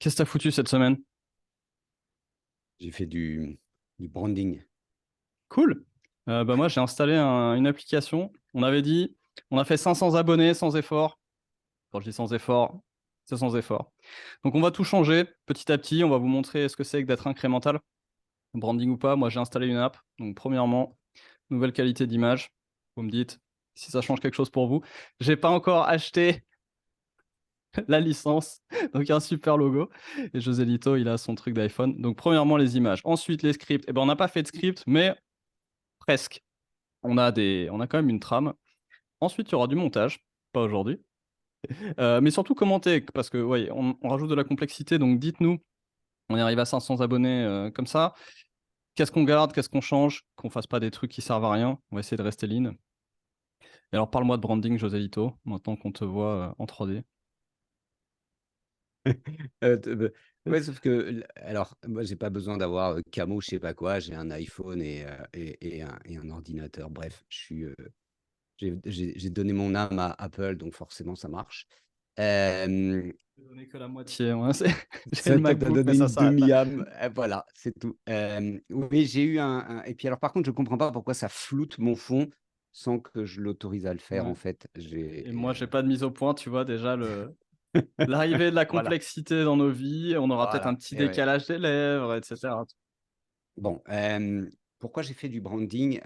Qu'est-ce que t'as foutu cette semaine? J'ai fait du branding. Cool. Moi, j'ai installé une application. On avait dit, on a fait 500 abonnés sans effort. Quand je dis sans effort, c'est sans effort. Donc, on va tout changer petit à petit. On va vous montrer ce que c'est que d'être incrémental, branding ou pas. Moi, j'ai installé une app. Donc, premièrement, nouvelle qualité d'image. Vous me dites si ça change quelque chose pour vous. J'ai pas encore acheté la licence. Donc, il y a un super logo. Et José Lito, il a son truc d'iPhone. Donc, premièrement, les images. Ensuite, les scripts. On n'a pas fait de script, mais presque. On a quand même une trame. Ensuite, il y aura du montage, pas aujourd'hui. Mais surtout commenter, parce que ouais, on rajoute de la complexité. Donc dites-nous, on y arrive à 500 abonnés comme ça. Qu'est-ce qu'on garde, qu'est-ce qu'on change, qu'on fasse pas des trucs qui servent à rien. On va essayer de rester lean. Et alors parle-moi de branding, José Lito, maintenant qu'on te voit en 3D. Ouais, sauf que, alors, moi, j'ai pas besoin d'avoir camo, je sais pas quoi. J'ai un iPhone et un ordinateur. Bref, j'ai donné mon âme à Apple, donc forcément, ça marche. Euh, Je vais donner que la moitié. Moi, j'ai le Ça t'a MacBook, mais donné ça une s'arrête là. demi-âme. Voilà, c'est tout. Oui, j'ai eu Et puis, alors, par contre, je comprends pas pourquoi ça floute mon fond sans que je l'autorise à le faire, Ouais. en fait. Et moi, j'ai pas de mise au point, tu vois, déjà l'arrivée de la Voilà, complexité dans nos vies. On aura peut-être un voilà. petit Et ouais. décalage des lèvres, etc. Bon, pourquoi j'ai fait du branding?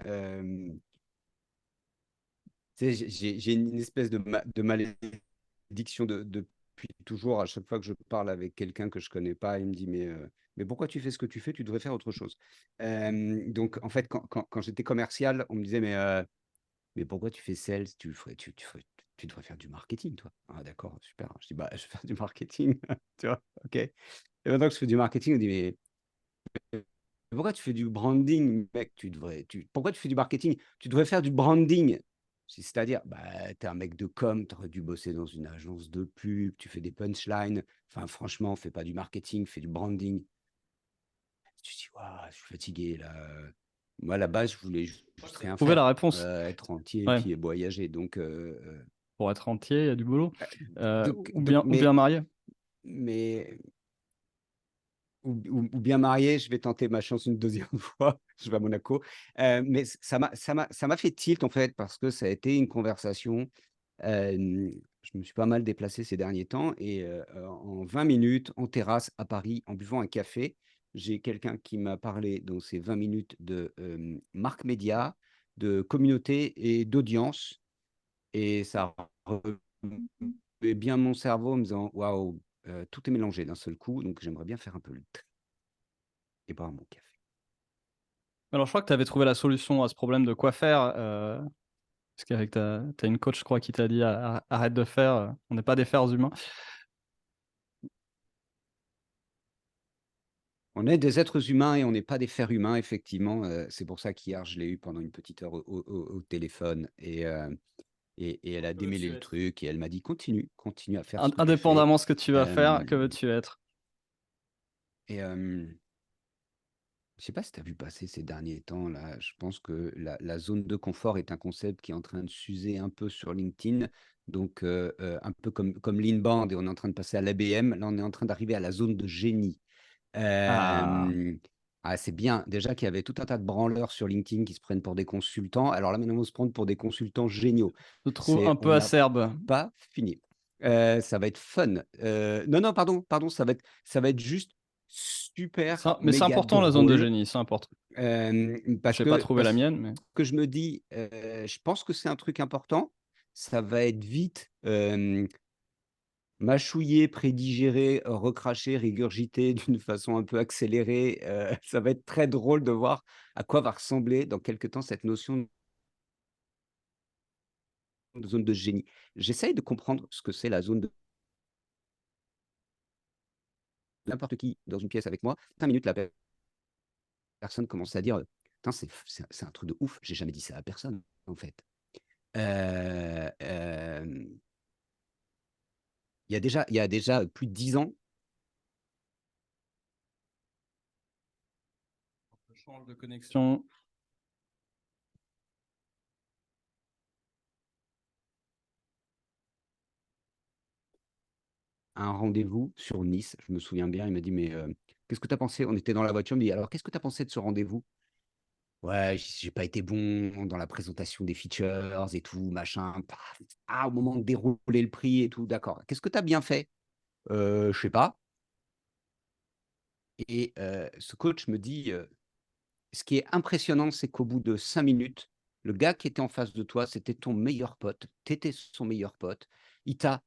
Tu sais, j'ai une espèce de malédiction depuis toujours. À chaque fois que je parle avec quelqu'un que je connais pas, il me dit, mais pourquoi tu fais ce que tu fais? Tu devrais faire autre chose. Donc, en fait, quand j'étais commercial, on me disait, mais pourquoi tu fais sales? Tu devrais faire du marketing, toi. Ah, d'accord, super. Je dis, bah, je vais faire du marketing. Tu vois, ok. Et maintenant que je fais du marketing, on dit, mais pourquoi tu fais du branding, mec? Pourquoi tu fais du marketing? Tu devrais faire du branding. C'est-à-dire, bah, t'es un mec de com, t'aurais dû bosser dans une agence de pub, tu fais des punchlines. Enfin, franchement, fais pas du marketing, fais du branding. Tu dis, waouh, je suis fatigué là. Moi, à la base, je voulais juste rien Trouver faire, la réponse. être entier et Ouais. puis voyager. Pour être entier, il y a du boulot. Donc, Ou donc, bien, ou bien marié. mais, ou bien marié, je vais tenter ma chance une deuxième fois, je vais à Monaco. Mais ça m'a fait tilt en fait parce que ça a été une conversation. Je me suis pas mal déplacé ces derniers temps et en 20 minutes, en terrasse à Paris, en buvant un café, j'ai quelqu'un qui m'a parlé dans ces 20 minutes de, marque média, de communauté et d'audience et ça remuait bien mon cerveau en me disant: «Waouh, tout est mélangé d'un seul coup, donc j'aimerais bien faire un peu le tri et boire mon café». Alors, je crois que tu avais trouvé la solution à ce problème de quoi faire. Parce qu'avec t'as une coach, je crois, qui t'a dit arrête de faire. On n'est pas des fers humains. On est des êtres humains et on n'est pas des fers humains, effectivement. C'est pour ça qu'hier, je l'ai eu pendant une petite heure au téléphone et elle a Que démêlé veux-tu le être? truc et elle m'a dit: Continue à faire ce que tu fais». Indépendamment ce que tu vas faire, que Hem veux-tu être? et je sais pas si tu as vu passer ces derniers temps là, je pense que la zone de confort est un concept qui est en train de s'user un peu sur LinkedIn. Donc un peu comme l'inbound et on est en train de passer à l'ABM. Là, on est en train d'arriver à la zone de génie. Ah, Hem, c'est bien. Déjà qu'il y avait tout un tas de branleurs sur LinkedIn qui se prennent pour des consultants. Alors là, maintenant, on se prendre pour des consultants géniaux. je trouve un On peu n'a acerbe. pas fini. Ça va être fun. Non, non, pardon, ça va être juste super Mais c'est méga important la zone de drôle, génie, c'est important. parce J'ai pas que trouvé la mienne, mais que je me dis, je pense que c'est un truc important. Ça va être vite, mâchouillé, prédigéré, recraché, régurgité d'une façon un peu accélérée. Ça va être très drôle de voir à quoi va ressembler dans quelque temps cette notion de zone de génie. J'essaye de comprendre ce que c'est la zone de n'importe qui dans une pièce avec moi, 5 minutes, la personne commence à dire: «Putain, c'est un truc de ouf, j'ai jamais dit ça à personne, en fait». Hem, il y a déjà plus de 10 ans. je change de connexion. un rendez-vous sur Nice, je me souviens bien. Il m'a dit: «Mais, qu'est-ce que tu as pensé?» On était dans la voiture, il me dit: «Alors, qu'est-ce que tu as pensé de ce rendez-vous?» «Ouais, j'ai pas été bon dans la présentation des features et tout, machin. Paf, au moment de dérouler le prix et tout, d'accord. Qu'est-ce que tu as bien fait?» Je sais pas». Et ce coach me dit, «Ce qui est impressionnant, c'est qu'au bout de 5 minutes, le gars qui était en face de toi, c'était ton meilleur pote, tu étais son meilleur pote. Il t'a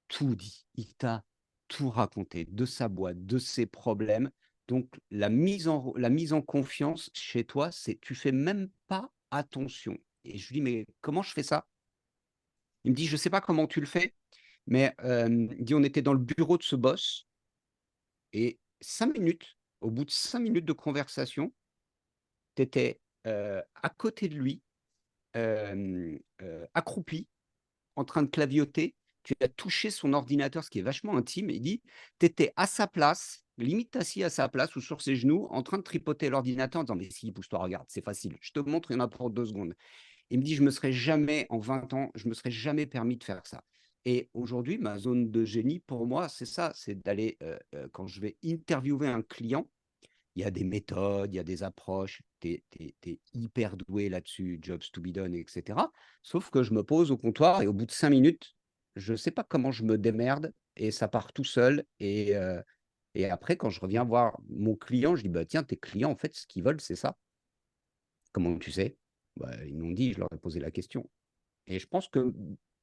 tout dit, il t'a tout raconté de sa boîte, de ses problèmes. Donc la mise en confiance chez toi, c'est tu fais même pas attention». Et je lui dis: «Mais comment je fais ça?» Il me dit: «Je sais pas comment tu le fais, mais» il dit: «On était dans le bureau de ce boss et 5 minutes, au bout de 5 minutes de conversation, tu étais, à côté de lui, accroupi, en train de clavioter, tu as touché son ordinateur, ce qui est vachement intime». Il dit: «Tu étais à sa place, limite assis à sa place ou sur ses genoux, en train de tripoter l'ordinateur en disant: "Mais si, pousse-toi, regarde, c'est facile. Je te montre, il y en a pour 2 secondes"». Il me dit: «Je me serais jamais en 20 ans, je me serais jamais permis de faire ça». Et aujourd'hui, ma zone de génie pour moi, c'est ça, c'est d'aller, quand je vais interviewer un client, il y a des méthodes, il y a des approches, tu es hyper doué là-dessus, jobs to be done et cetera. Sauf que je me pose au comptoir et au bout de 5 minutes, je sais pas comment je me démerde et ça part tout seul et après quand je reviens voir mon client, je dis: «Bah, tiens, tes clients, en fait, ce qu'ils veulent, c'est ça». «Comment tu sais?» «Bah, ils m'ont dit, je leur ai posé la question». Et je pense que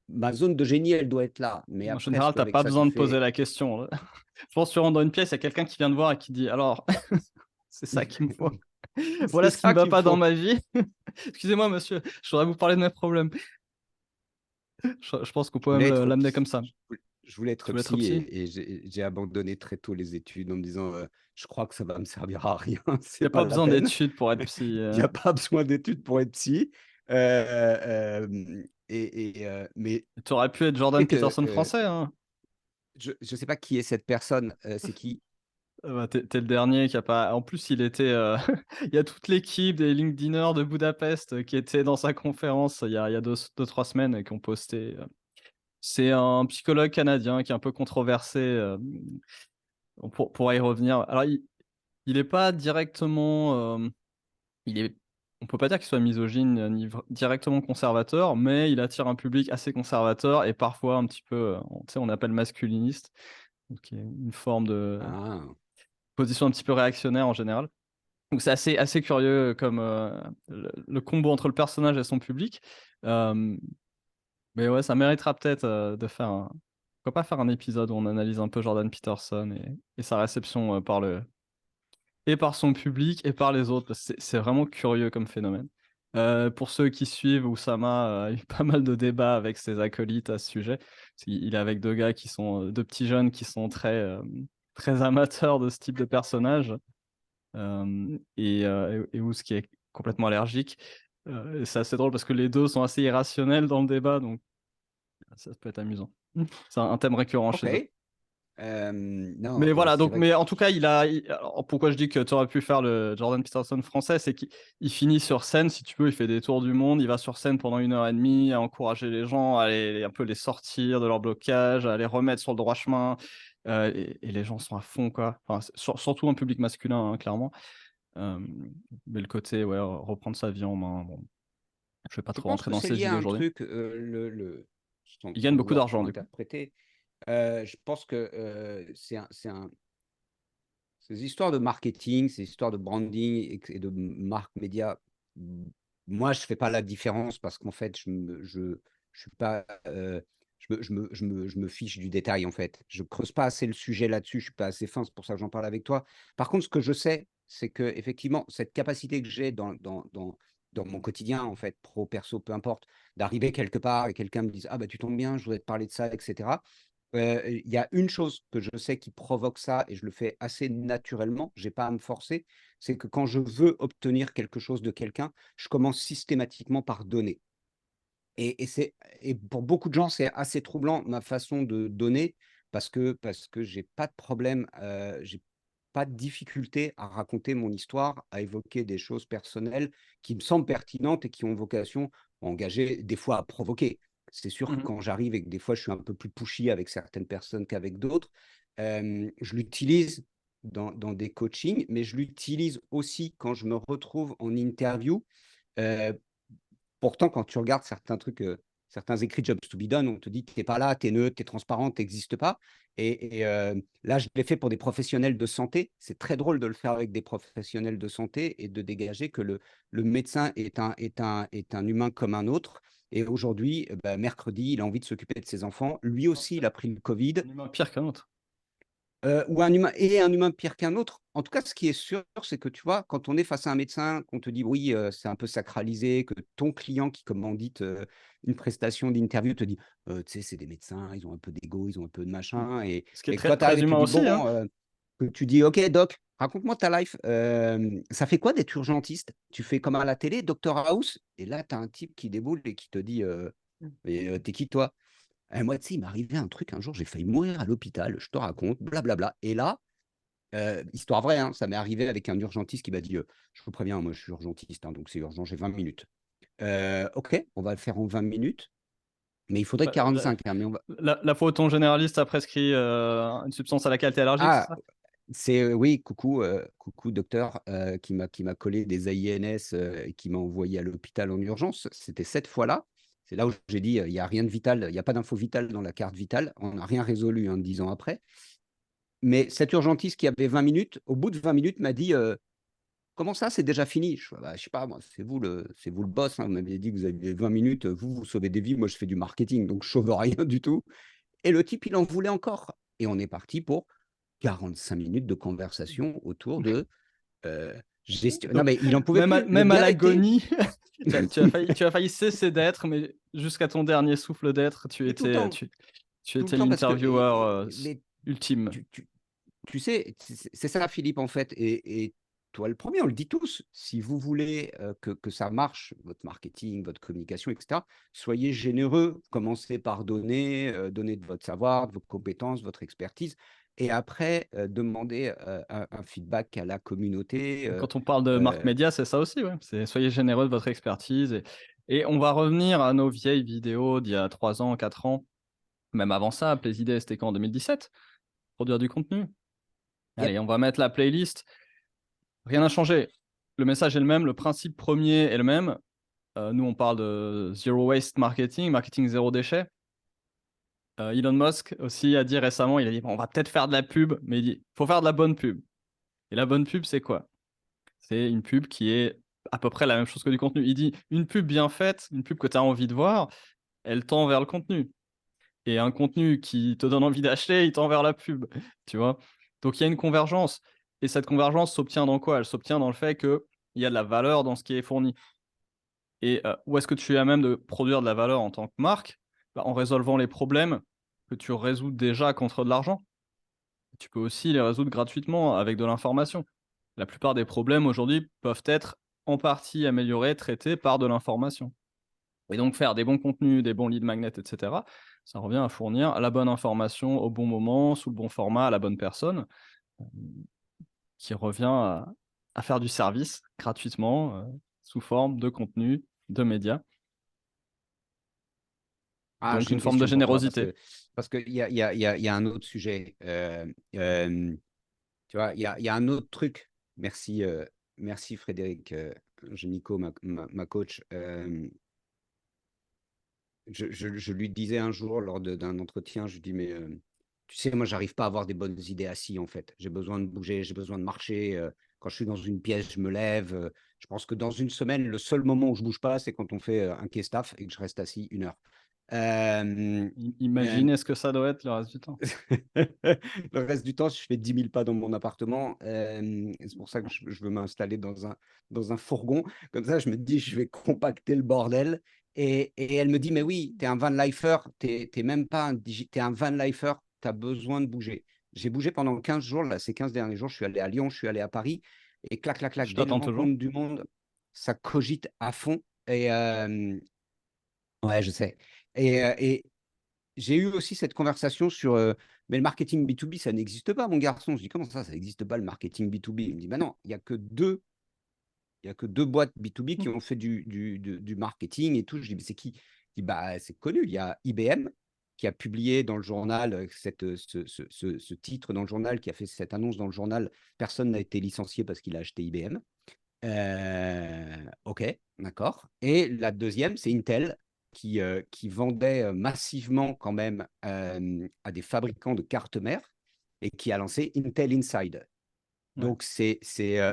ma zone de génie, elle doit être là. Mais En après, est-ce général, tu qu'avec pas ça, tu besoin de poser fais la question, là. Je pense que tu rentres dans une pièce, il y a quelqu'un qui vient te voir et qui dit: «Alors, c'est ça qu'il me faut. c'est Voilà ce qui ne ça va qu'il me pas dans faut. ma vie. Excusez-moi monsieur, je voudrais vous parler de mes problèmes». Je pense qu'on Je peut voulais même être l'amener psy comme ça. je voulais être Tu voulais être psy psy? et j'ai abandonné très tôt les études en me disant, «Je crois que ça va me servir à rien, Il y c'est a pas pas la besoin peine. d'études pour être psy, Il y a pas besoin d'études pour être psy». Mais tu aurais pu être tu Jordan sais que, Peterson français, hein. je sais pas qui est cette personne, c'est qui? Bah, tu es le dernier qui a pas en plus il était, il y a toute l'équipe des LinkedIners de Budapest, qui était dans sa conférence il y a 2-3 semaines et qui ont posté, c'est un psychologue canadien qui est un peu controversé, on pourra y revenir. Alors il est pas directement, il est on peut pas dire qu'il soit misogyne, ni directement conservateur, mais il attire un public assez conservateur et parfois un petit peu, tu sais, on appelle masculiniste, donc qui est une forme de Ah, position un petit peu réactionnaire en général. Donc c'est assez curieux comme, le combo entre le personnage et son public. Hem, mais ouais, ça méritera peut-être, de faire un pourquoi pas faire un épisode où on analyse un peu Jordan Peterson et sa réception, par son public et par les autres, parce que c'est vraiment curieux comme phénomène. Pour ceux qui suivent, Oussama, a eu pas mal de débats avec ses acolytes à ce sujet. Parce qu'il est avec 2 gars qui sont, 2 petits jeunes qui sont très amateurs de ce type de personnage. Et Ous qui est complètement allergique. C'est assez drôle parce que les 2 sont assez irrationnels dans le débat, donc ça peut être amusant. C'est un thème récurrent chez eux. OK. Non, Mais voilà, c'est donc vrai que mais en tout cas, alors pourquoi je dis que tu aurais pu faire le Jordan Peterson français, c'est qu'il finit sur scène, si tu veux, il fait des tours du monde, il va sur scène pendant 1 heure et demie à encourager les gens, à un peu les sortir de leur blocage, à les remettre sur le droit chemin, et les gens sont à fond, quoi. Enfin, surtout un public masculin, hein, clairement. Mais le côté, ouais, reprendre sa vie en main, bon, je vais pas je trop pense rentrer que dans c'est lié ces à idées un aujourd'hui. truc, Il sans gagne beaucoup vouloir d'argent, trop du coup. interpréter, je pense que, ces histoires de marketing, ces histoires de branding et de marque média, m moi, je fais pas la différence parce qu'en fait, je suis pas, je me fiche du détail, en fait. Je creuse pas assez le sujet là-dessus, je suis pas assez fin, c'est pour ça que j'en parle avec toi. Par contre, ce que je sais, c'est que effectivement cette capacité que j'ai dans mon quotidien, en fait, pro, perso, peu importe, d'arriver quelque part et quelqu'un me dise: «Ah bah, tu tombes bien, je voudrais te parler de ça» et cetera. Il y a une chose que je sais qui provoque ça et je le fais assez naturellement, j'ai pas à me forcer, c'est que quand je veux obtenir quelque chose de quelqu'un, je commence systématiquement par donner. Et pour beaucoup de gens, c'est assez troublant ma façon de donner parce que j'ai pas de problème, j'ai pas de difficulté à raconter mon histoire, à évoquer des choses personnelles qui me semblent pertinentes et qui ont vocation à engager, des fois à provoquer. C'est sûr que Mmh. quand j'arrive et que des fois je suis un peu plus pushy avec certaines personnes qu'avec d'autres, je l'utilise dans des coachings, mais je l'utilise aussi quand je me retrouve en interview. Heu, Pourtant, quand tu regardes certains trucs, certains écrits de Jobs to be done, on te dit: «Tu es pas là, tu es neutre, tu es transparent, tu existes pas» là, je l'ai fait pour des professionnels de santé. C'est très drôle de le faire avec des professionnels de santé et de dégager que le médecin est un humain comme un autre et aujourd'hui, bah, mercredi, il a envie de s'occuper de ses enfants. Lui aussi, il a pris le covid. Un humain pire qu'un autre. Ou un humain pire qu'un autre. En tout cas, ce qui est sûr, c'est que, tu vois, quand on est face à un médecin, qu'on te dit: «Oui, c'est un peu sacralisé», que ton client qui commandite, une prestation d'interview te dit: «Tu sais, c'est des médecins, ils ont un peu d'ego, ils ont un peu de Mmh. machin» Ce qui est et quand très tu arrives très et tu humain dis: aussi, «Bon», hein. que tu dis: «OK doc, raconte-moi ta life, ça fait quoi d'être urgentiste? Tu fais comme à la télé, Docteur House?» et là, tu as un type qui déboule et qui te dit: «Mais, tu qui toi?» «Moi, tu sais, il m'est arrivé un truc un jour, j'ai failli mourir à l'hôpital, je te raconte, blablabla» et là, histoire vraie, hein, ça m'est arrivé avec un urgentiste qui m'a dit: «Je vous préviens, moi je suis urgentiste, hein, donc c'est urgent, j'ai 20 minutes». OK, on va le faire en 20 minutes, mais il faudrait Bah, la 45, hein, mais on va la fois où ton généraliste a prescrit, une substance à laquelle tu es allergique, c'est ah! ça? C'est, oui, coucou docteur, qui m'a collé des AINS, et qui m'a envoyé à l'hôpital en urgence. C'était cette fois-là. C'est là où j'ai dit: «Il y a rien de vital, il y a pas d'info vitale dans la carte vitale». On n'a rien résolu, hein, 10 ans après. Mais cet urgentiste qui avait 20 minutes, au bout de 20 minutes m'a dit: «Comment ça, c'est déjà fini?» Je fais: «Bah, je sais pas moi, c'est vous le boss, hein, vous m'aviez dit que vous aviez 20 minutes, vous sauvez des vies, moi je fais du marketing, donc je sauve rien du tout» et le type, il en voulait encore et on est parti pour 45 minutes de conversation autour de, gestion non Donc mais il en pouvait même à plus. Le gars était l'agonie, tu as failli cesser d'être, mais jusqu'à ton dernier souffle d'être, tu mais étais, tu tout le étais temps parce que l'intervieweur, s mais ultime. tu sais, c'est ça Philippe en fait et toi le premier, on le dit tous, si vous voulez, que ça marche, votre marketing, votre communication et cetera, soyez généreux. Commencez par donner, donner de votre savoir, de vos compétences, votre expertise et après, demandez, un feedback à la communauté, Quand on parle de marque heu média, c'est ça aussi, ouais. C'est soyez généreux de votre expertise et on va revenir à nos vieilles vidéos d'il y a 3 ans, 4 ans, même avant ça. Les idées, c'était quand? En 2017? Produire du contenu. yep, Allez, on va mettre la playlist. Rien n'a changé. Le message est le même, le principe premier est le même. Nous, on parle de zero waste marketing, marketing zéro déchet. Elon Musk aussi a dit récemment, il a dit: «Bon, on va peut-être faire de la pub», mais il dit: «Faut faire de la bonne pub» et la bonne pub, c'est quoi? C'est une pub qui est à peu près la même chose que du contenu. Il dit: «Une pub bien faite, une pub que tu as envie de voir, elle tend vers le contenu et un contenu qui te donne envie d'acheter, il tend vers la pub», tu vois? Donc il y a une convergence et cette convergence s'obtient dans quoi? Elle s'obtient dans le fait qu'il y a de la valeur dans ce qui est fourni et où est-ce que tu es à même de produire de la valeur en tant que marque? Bah, en résolvant les problèmes que tu résous déjà contre de l'argent. Tu peux aussi les résoudre gratuitement avec de l'information. La plupart des problèmes aujourd'hui peuvent être en partie améliorés, traités par de l'information. Et donc faire des bons contenus, des bons lead magnets, et cetera, ça revient à fournir la bonne information au bon moment, sous le bon format, à la bonne personne, hem, qui revient à faire du service gratuitement, sous forme de contenu, de médias, ah, donc j'ai une une forme de question pour toi parce générosité. que il y a un autre sujet, tu vois? Il y a un autre truc. Merci, merci Frédéric, Génico, ma coach, je lui disais un jour lors d'un entretien, je lui dis: «Mais, tu sais, moi, j'arrive pas à avoir des bonnes idées assis, en fait. J'ai besoin de bouger, j'ai besoin de marcher, quand je suis dans une pièce, je me lève, je pense que dans une semaine, le seul moment où je bouge pas, c'est quand on fait, un quai staff et que je reste assis 1 heure». Hem, hem Imaginez ce que ça doit être le reste du temps. Le reste du temps, je fais 10 000 pas dans mon appartement, et c'est pour ça que je veux m'installer dans un fourgon. Comme ça, je me dis: «Je vais compacter le bordel» et elle me dit: «Mais oui, tu es un van lifer, tu es même pas tu es un van lifer, tu as besoin de bouger». J'ai bougé pendant 15 jours, là, ces 15 derniers jours, je suis allé à Lyon, je suis allé à Paris et clac, clac, clac, Je dès une t'attends toujours. rencontre du monde, ça cogite à fond et ouais, je sais et j'ai eu aussi cette conversation sur, «Mais le marketing B2B, ça n'existe pas mon garçon». Je dis: «Comment ça n'existe pas le marketing B2B?» Il me dit: «Bah non, il y a que 2 boîtes B2B Mmh. qui ont fait du marketing et tout». Je dis: «Mais c'est qui?» Je dis, bah, c'est connu, il y a IBM qui a publié dans le journal ce titre dans le journal, qui a fait cette annonce dans le journal. Personne n'a été licencié parce qu'il a acheté IBM. OK, d'accord. Et la deuxième, c'est Intel qui vendait massivement quand même à des fabricants de cartes mères et qui a lancé Intel Inside. Ouais. Donc, c'est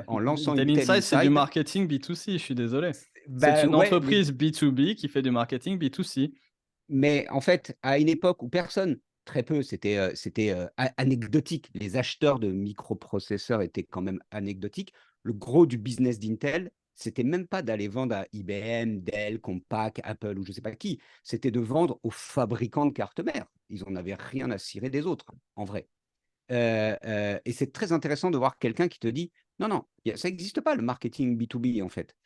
en lançant Intel Intel Inside, c'est du Inside, marketing B2C, je suis désolé. C'est bah une ouais, mais entreprise B2B qui fait du marketing B2C. en fait, à une époque où personne, très peu, c'était anecdotique. Les acheteurs de microprocesseurs étaient quand même anecdotiques. Le gros du business d'Intel, c'était même pas d'aller vendre à IBM, Dell, Compaq, Apple ou je sais pas qui. C'était de vendre aux fabricants de cartes mères. Ils en avaient rien à cirer des autres, en vrai. Et c'est très intéressant de voir quelqu'un qui te dit, non, non, ça n'existe pas le marketing B2B en fait.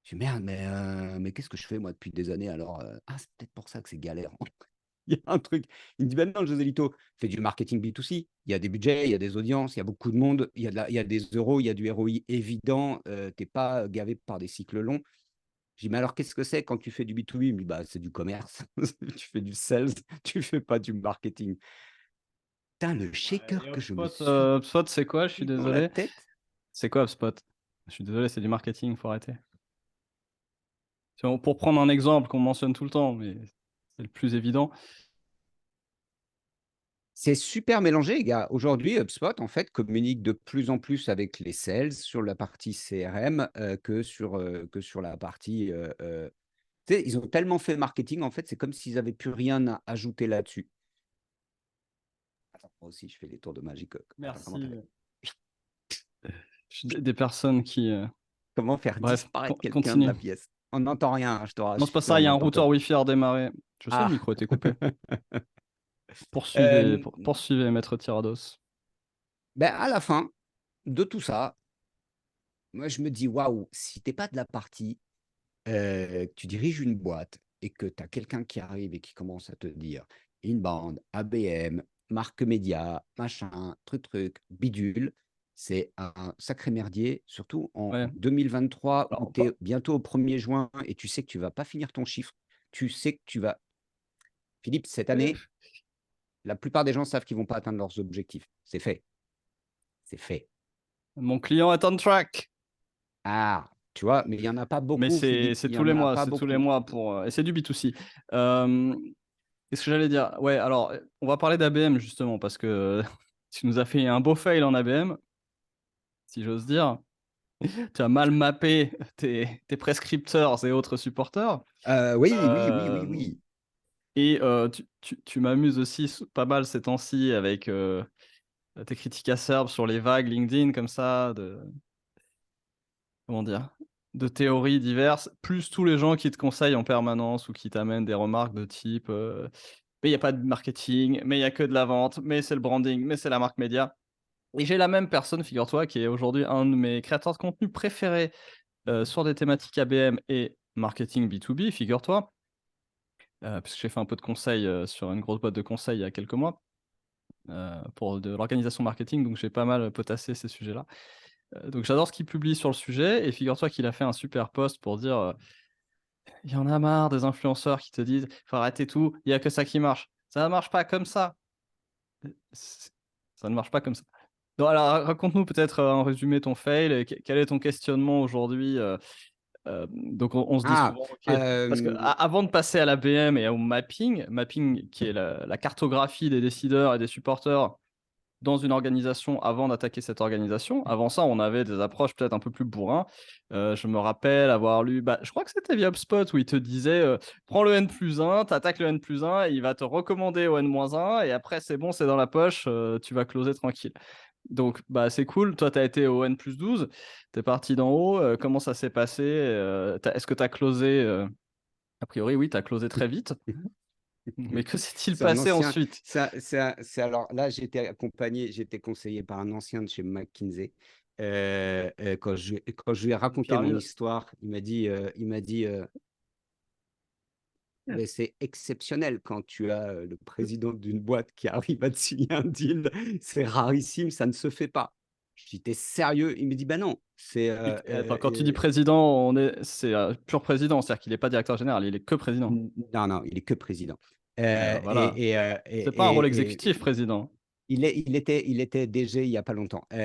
Je dis, merde, mais qu'est-ce que je fais moi depuis des années alors Ah, c'est peut-être pour ça que c'est galère. Il y a un truc. Il me dit, ben non, José Lito, fais du marketing B2C. Il y a des budgets, il y a des audiences, il y a beaucoup de monde, il y a des euros, il y a du ROI évident. Tu n'es pas gavé par des cycles longs. Je dis, mais alors qu'est-ce que c'est quand tu fais du B2B? Il me dit, bah, c'est du commerce. Tu fais du sales, tu fais pas du marketing. Putain, le Ouais, shaker et que je me HubSpot, suis HubSpot, c'est quoi? Je suis pris dans la désolé. tête. C'est quoi HubSpot? Je suis désolé, c'est du marketing, faut arrêter. Pour prendre un exemple qu'on mentionne tout le temps, mais c'est le plus évident. C'est super mélangé, les gars. Aujourd'hui, HubSpot, en fait, communique de plus en plus avec les sales sur la partie CRM que sur la partie. Tu sais, ils ont tellement fait marketing, en fait, c'est comme s'ils n'avaient plus rien à ajouter là-dessus. Attends, moi aussi, je fais les tours de magie. Attends, Merci. Des personnes qui. comment faire Bref, disparaître quelqu'un de continue. la pièce? On n'entend rien, hein, je te Non, c'est pas rassure, ça, il y on a un n'entend pas. routeur Wi-Fi à redémarrer. Je sais, le Ah, micro était coupé. Poursuivez, Euh, poursuivez, maître Tirados. ben, à la fin de tout ça, moi, je me dis, waouh, si t'es pas de la partie, que tu diriges une boîte et que tu as quelqu'un qui arrive et qui commence à te dire inbound, ABM, marque média, machin, bidule, c'est un sacré merdier, surtout en Ouais. 2023 où Alors, tu es bientôt au 1er juin et tu sais que tu vas pas finir ton chiffre. Tu sais que tu vas. Philippe, cette année, la plupart des gens savent qu'ils vont pas atteindre leurs objectifs. C'est fait. C'est fait. mon client est on track. Ah, tu vois, mais il y en a pas Mais beaucoup, Philippe. c'est Il y tous en les a mois, pas c'est tous les beaucoup. mois pour. Et c'est du B2C. Qu'est-ce que j'allais dire? Ouais, alors, on va parler d'ABM justement, parce que tu nous as fait un beau fail en ABM, si j'ose dire. Tu as mal mappé tes prescripteurs et autres supporters. Oui, oui, oui, oui, Euh, oui. et tu m'amuses aussi pas mal ces temps-ci avec tes critiques acerbes sur les vagues LinkedIn, comme ça, comment dire, de théories diverses, plus tous les gens qui te conseillent en permanence ou qui t'amènent des remarques de type mais il n'y a pas de marketing, mais il n'y a que de la vente, mais c'est le branding, mais c'est la marque média. Et j'ai la même personne, figure-toi, qui est aujourd'hui un de mes créateurs de contenu préférés sur des thématiques ABM et marketing B2B, figure-toi, puisque j'ai fait un peu de conseil sur une grosse boîte de conseil il y a quelques mois pour de l'organisation marketing, donc j'ai pas mal potassé ces sujets-là. Donc j'adore ce qu'il publie sur le sujet, et figure-toi qu'il a fait un super post pour dire il y en a marre des influenceurs qui te disent faut arrêter tout, il n'y a que ça qui marche. Ça ne marche pas comme ça. Ça ne marche pas comme ça. Donc, alors, raconte-nous peut-être en résumé ton fail et quel est ton questionnement aujourd'hui. Donc on se dit Ah, souvent, ok, parce que avant de passer à la BM et au mapping, mapping qui est la cartographie des décideurs et des supporters dans une organisation avant d'attaquer cette organisation. Avant ça, on avait des approches peut-être un peu plus bourrin. Je me rappelle avoir lu, bah, je crois que c'était via HubSpot où il te disait prends le N+1, t'attaques le N+1, il va te recommander au N-1 et après c'est bon, c'est dans la poche, tu vas closer tranquille. Donc, bah, c'est cool. Toi, tu as été au N+12, tu es parti d'en haut. Comment ça s'est passé? Est-ce que tu as closé A priori, oui, tu as closé très vite. Mais que s'est-il c'est un passé ancien. ensuite? Alors là, j'étais conseillé par un ancien de chez McKinsey. Quand je lui ai raconté mon Pyramide. histoire, il m'a dit, mais c'est exceptionnel quand tu as le président d'une boîte qui arrive à te signer un deal. C'est rarissime, ça ne se fait pas. Je dis: «Tu es sérieux?» Il me dit: «Bah non, c'est, Attends, quand tu dis président, c'est pur président, c'est-à-dire qu'il est pas directeur général, il est que président? non, non, il est que président». Voilà, Et c'est pas un rôle et exécutif, président. il était DG il y a pas longtemps. Il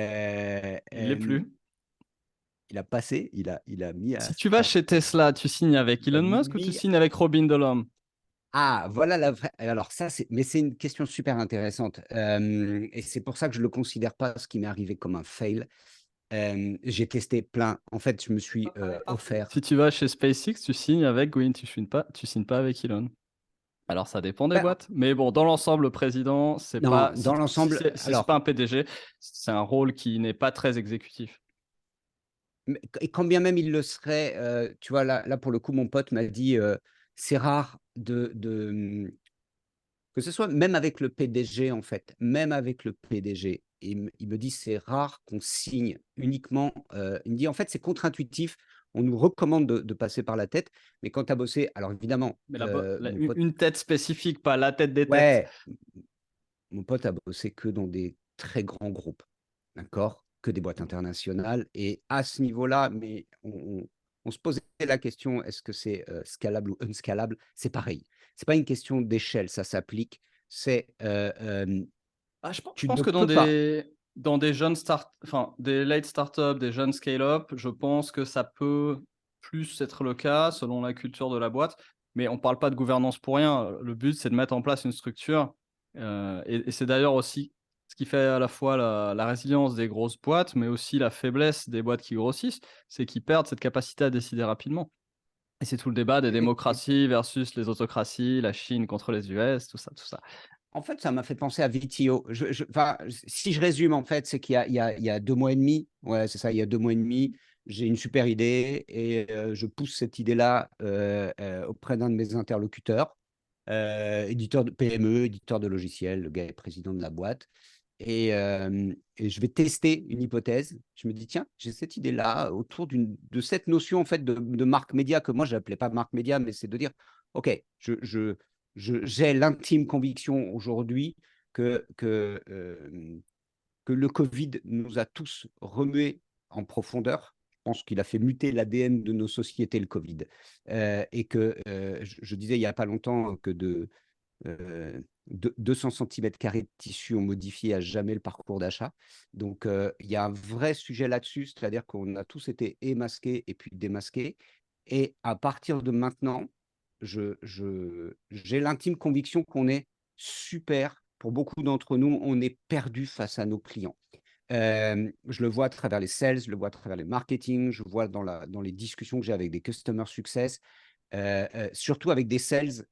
l'est plus. Il a passé, il a mis Si tu vas chez Tesla, tu signes avec il a Elon Musk ou tu mis signes avec Robin Delhomme? voilà la vraie alors ça c'est une question super intéressante, et c'est pour ça que je le considère pas ce qui m'est arrivé comme un fail. J'ai testé plein en fait, je me suis, offert Si tu vas chez SpaceX, tu signes avec Gwynne, tu signes pas avec Elon. Alors ça dépend des bah, boîtes, mais bon, dans l'ensemble, le président, c'est non, pas dans l'ensemble si c'est pas alors un PDG, c'est un rôle qui n'est pas très exécutif. mais et quand bien même il le serait, tu vois là pour le coup mon pote m'a dit, «C'est rare que ce soit même avec le PDG en fait, même avec le PDG, il me dit: «C'est rare qu'on signe uniquement», il me dit: «En fait, c'est contre-intuitif, on nous recommande de passer par la tête, mais quand tu as bossé» alors évidemment, Mais mon pote une tête spécifique, pas la tête des têtes. ouais, mon pote a bossé que dans des très grands groupes, d'accord? Que des boîtes internationales et à ce niveau-là, mais on se posait la question: «Est-ce que c'est, scalable ou unscalable?» C'est pareil. C'est pas une question d'échelle, ça s'applique. C'est, Ah, je tu pense ne que peux pas. dans des jeunes des late startups, des jeunes scale-up, je pense que ça peut plus être le cas selon la culture de la boîte. Mais on parle pas de gouvernance pour rien. Le but, c'est de mettre en place une structure, et c'est d'ailleurs aussi ce qui fait à la fois la résilience des grosses boîtes, mais aussi la faiblesse des boîtes qui grossissent, c'est qu'ils perdent cette capacité à décider rapidement. Et c'est tout le débat des Et démocraties versus les autocraties, la Chine contre les US, tout ça, tout ça. en fait, ça m'a fait penser à Vitio. Enfin, si je résume, en fait, c'est qu'il y a 2 mois et demi, ouais, c'est ça, il y a 2 mois et demi, j'ai une super idée et je pousse cette idée-là, auprès d'un de mes interlocuteurs, éditeur de PME, éditeur de logiciels, le gars est président de la boîte et je vais tester une hypothèse. Je me dis: «Tiens, j'ai cette idée-là autour de cette notion, en fait, de marque média» que moi, je n'appelais pas marque média, mais c'est de dire: «OK, j'ai l'intime conviction aujourd'hui que le Covid nous a tous remués en profondeur. Je pense qu'il a fait muter l'ADN de nos sociétés, le Covid, et que, je disais il y a pas longtemps que heu, 200 centimètres carrés de tissu ont modifié à jamais le parcours d'achat. Donc, il y a un vrai sujet là-dessus, c'est-à-dire qu'on a tous été émasqués et puis démasqués et à partir de maintenant, j'ai l'intime conviction qu'on est super pour beaucoup d'entre nous, on est perdus face à nos clients. Je le vois à travers les sales, je le vois à travers les marketing, je vois dans les discussions que j'ai avec des customer success, surtout avec des sales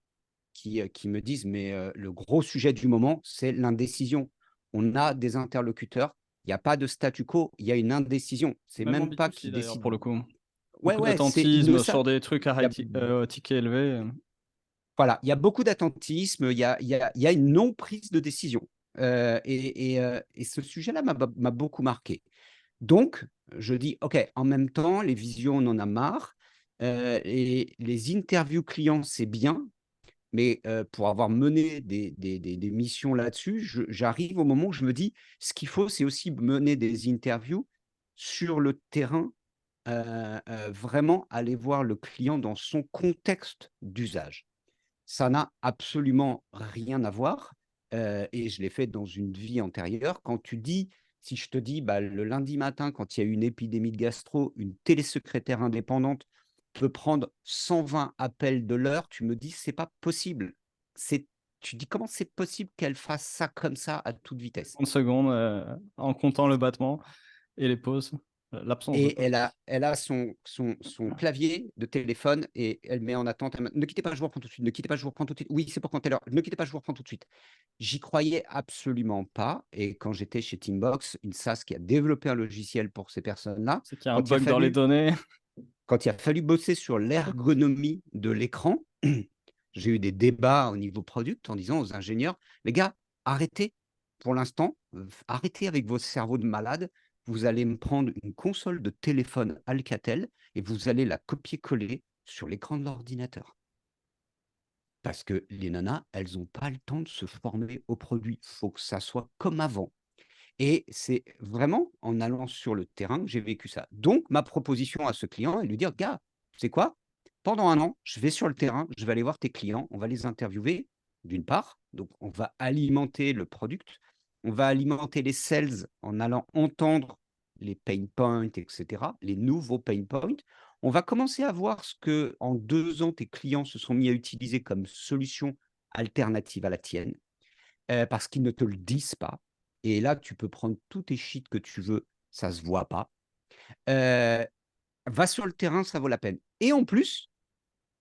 qui me disent: «Mais, le gros sujet du moment, c'est l'indécision. On a des interlocuteurs, il y a pas de statu quo, il y a une indécision. C'est Même en même pas B2C qu'ils d'ailleurs décident». pour le coup. Ouais, Beaucoup ouais, ils ne d'attentisme savent sur des trucs à il y a ticket élevé, voilà, il y a beaucoup d'attentisme, il y a une non prise de décision, et ce sujet-là m'a beaucoup marqué. Donc je dis: «OK, en même temps, les visios, on en a marre, et les interviews clients, c'est bien, mais pour avoir mené des missions là-dessus, j'arrive au moment où je me dis: "Ce qu'il faut, c'est aussi mener des interviews sur le terrain", vraiment aller voir le client dans son contexte d'usage. Ça n'a absolument rien à voir, et je l'ai fait dans une vie antérieure. Si je te dis, bah, le lundi matin, quand il y a une épidémie de gastro, une télésecrétaire indépendante peut prendre 120 appels de l'heure, tu me dis: «C'est pas possible». C'est Tu dis: «Comment c'est possible qu'elle fasse ça comme ça à toute vitesse?» 30 secondes, en comptant le battement et les pauses, l'absence de Et pause. elle a son clavier de téléphone et elle met en attente. Elle me: «Ne quittez pas, je vous reprends tout de suite. Ne quittez pas, je vous reprends tout de suite. Oui, c'est pour quand? Telle heure? Ne quittez pas, je vous reprends tout de suite». J'y croyais absolument pas et quand j'étais chez Teambox, une SaaS qui a développé un logiciel pour ces personnes-là, C'est qu'il y a un quand il a bug dans les fallu données. quand il a fallu bosser sur l'ergonomie de l'écran, j'ai eu des débats au niveau product en disant aux ingénieurs: «Les gars, arrêtez pour l'instant, arrêtez avec vos cerveaux de malades. Vous allez me prendre une console de téléphone Alcatel et vous allez la copier-coller sur l'écran de l'ordinateur». Parce que les nanas, elles ont pas le temps de se former au produit. Faut que ça soit comme avant. Et c'est vraiment en allant sur le terrain que j'ai vécu ça. Donc, ma proposition à ce client est de lui dire: «Gars, tu sais quoi? Pendant un an, je vais sur le terrain, je vais aller voir tes clients, on va les interviewer, d'une part, donc on va alimenter le product, on va alimenter les sales en allant entendre les pain points et cetera, les nouveaux pain points. On va commencer à voir ce que en 2 ans tes clients se sont mis à utiliser comme solution alternative à la tienne, parce qu'ils ne te le disent pas et là, tu peux prendre tous tes sheets que tu veux, ça se voit pas. Heu, Va sur le terrain, ça vaut la peine et en plus,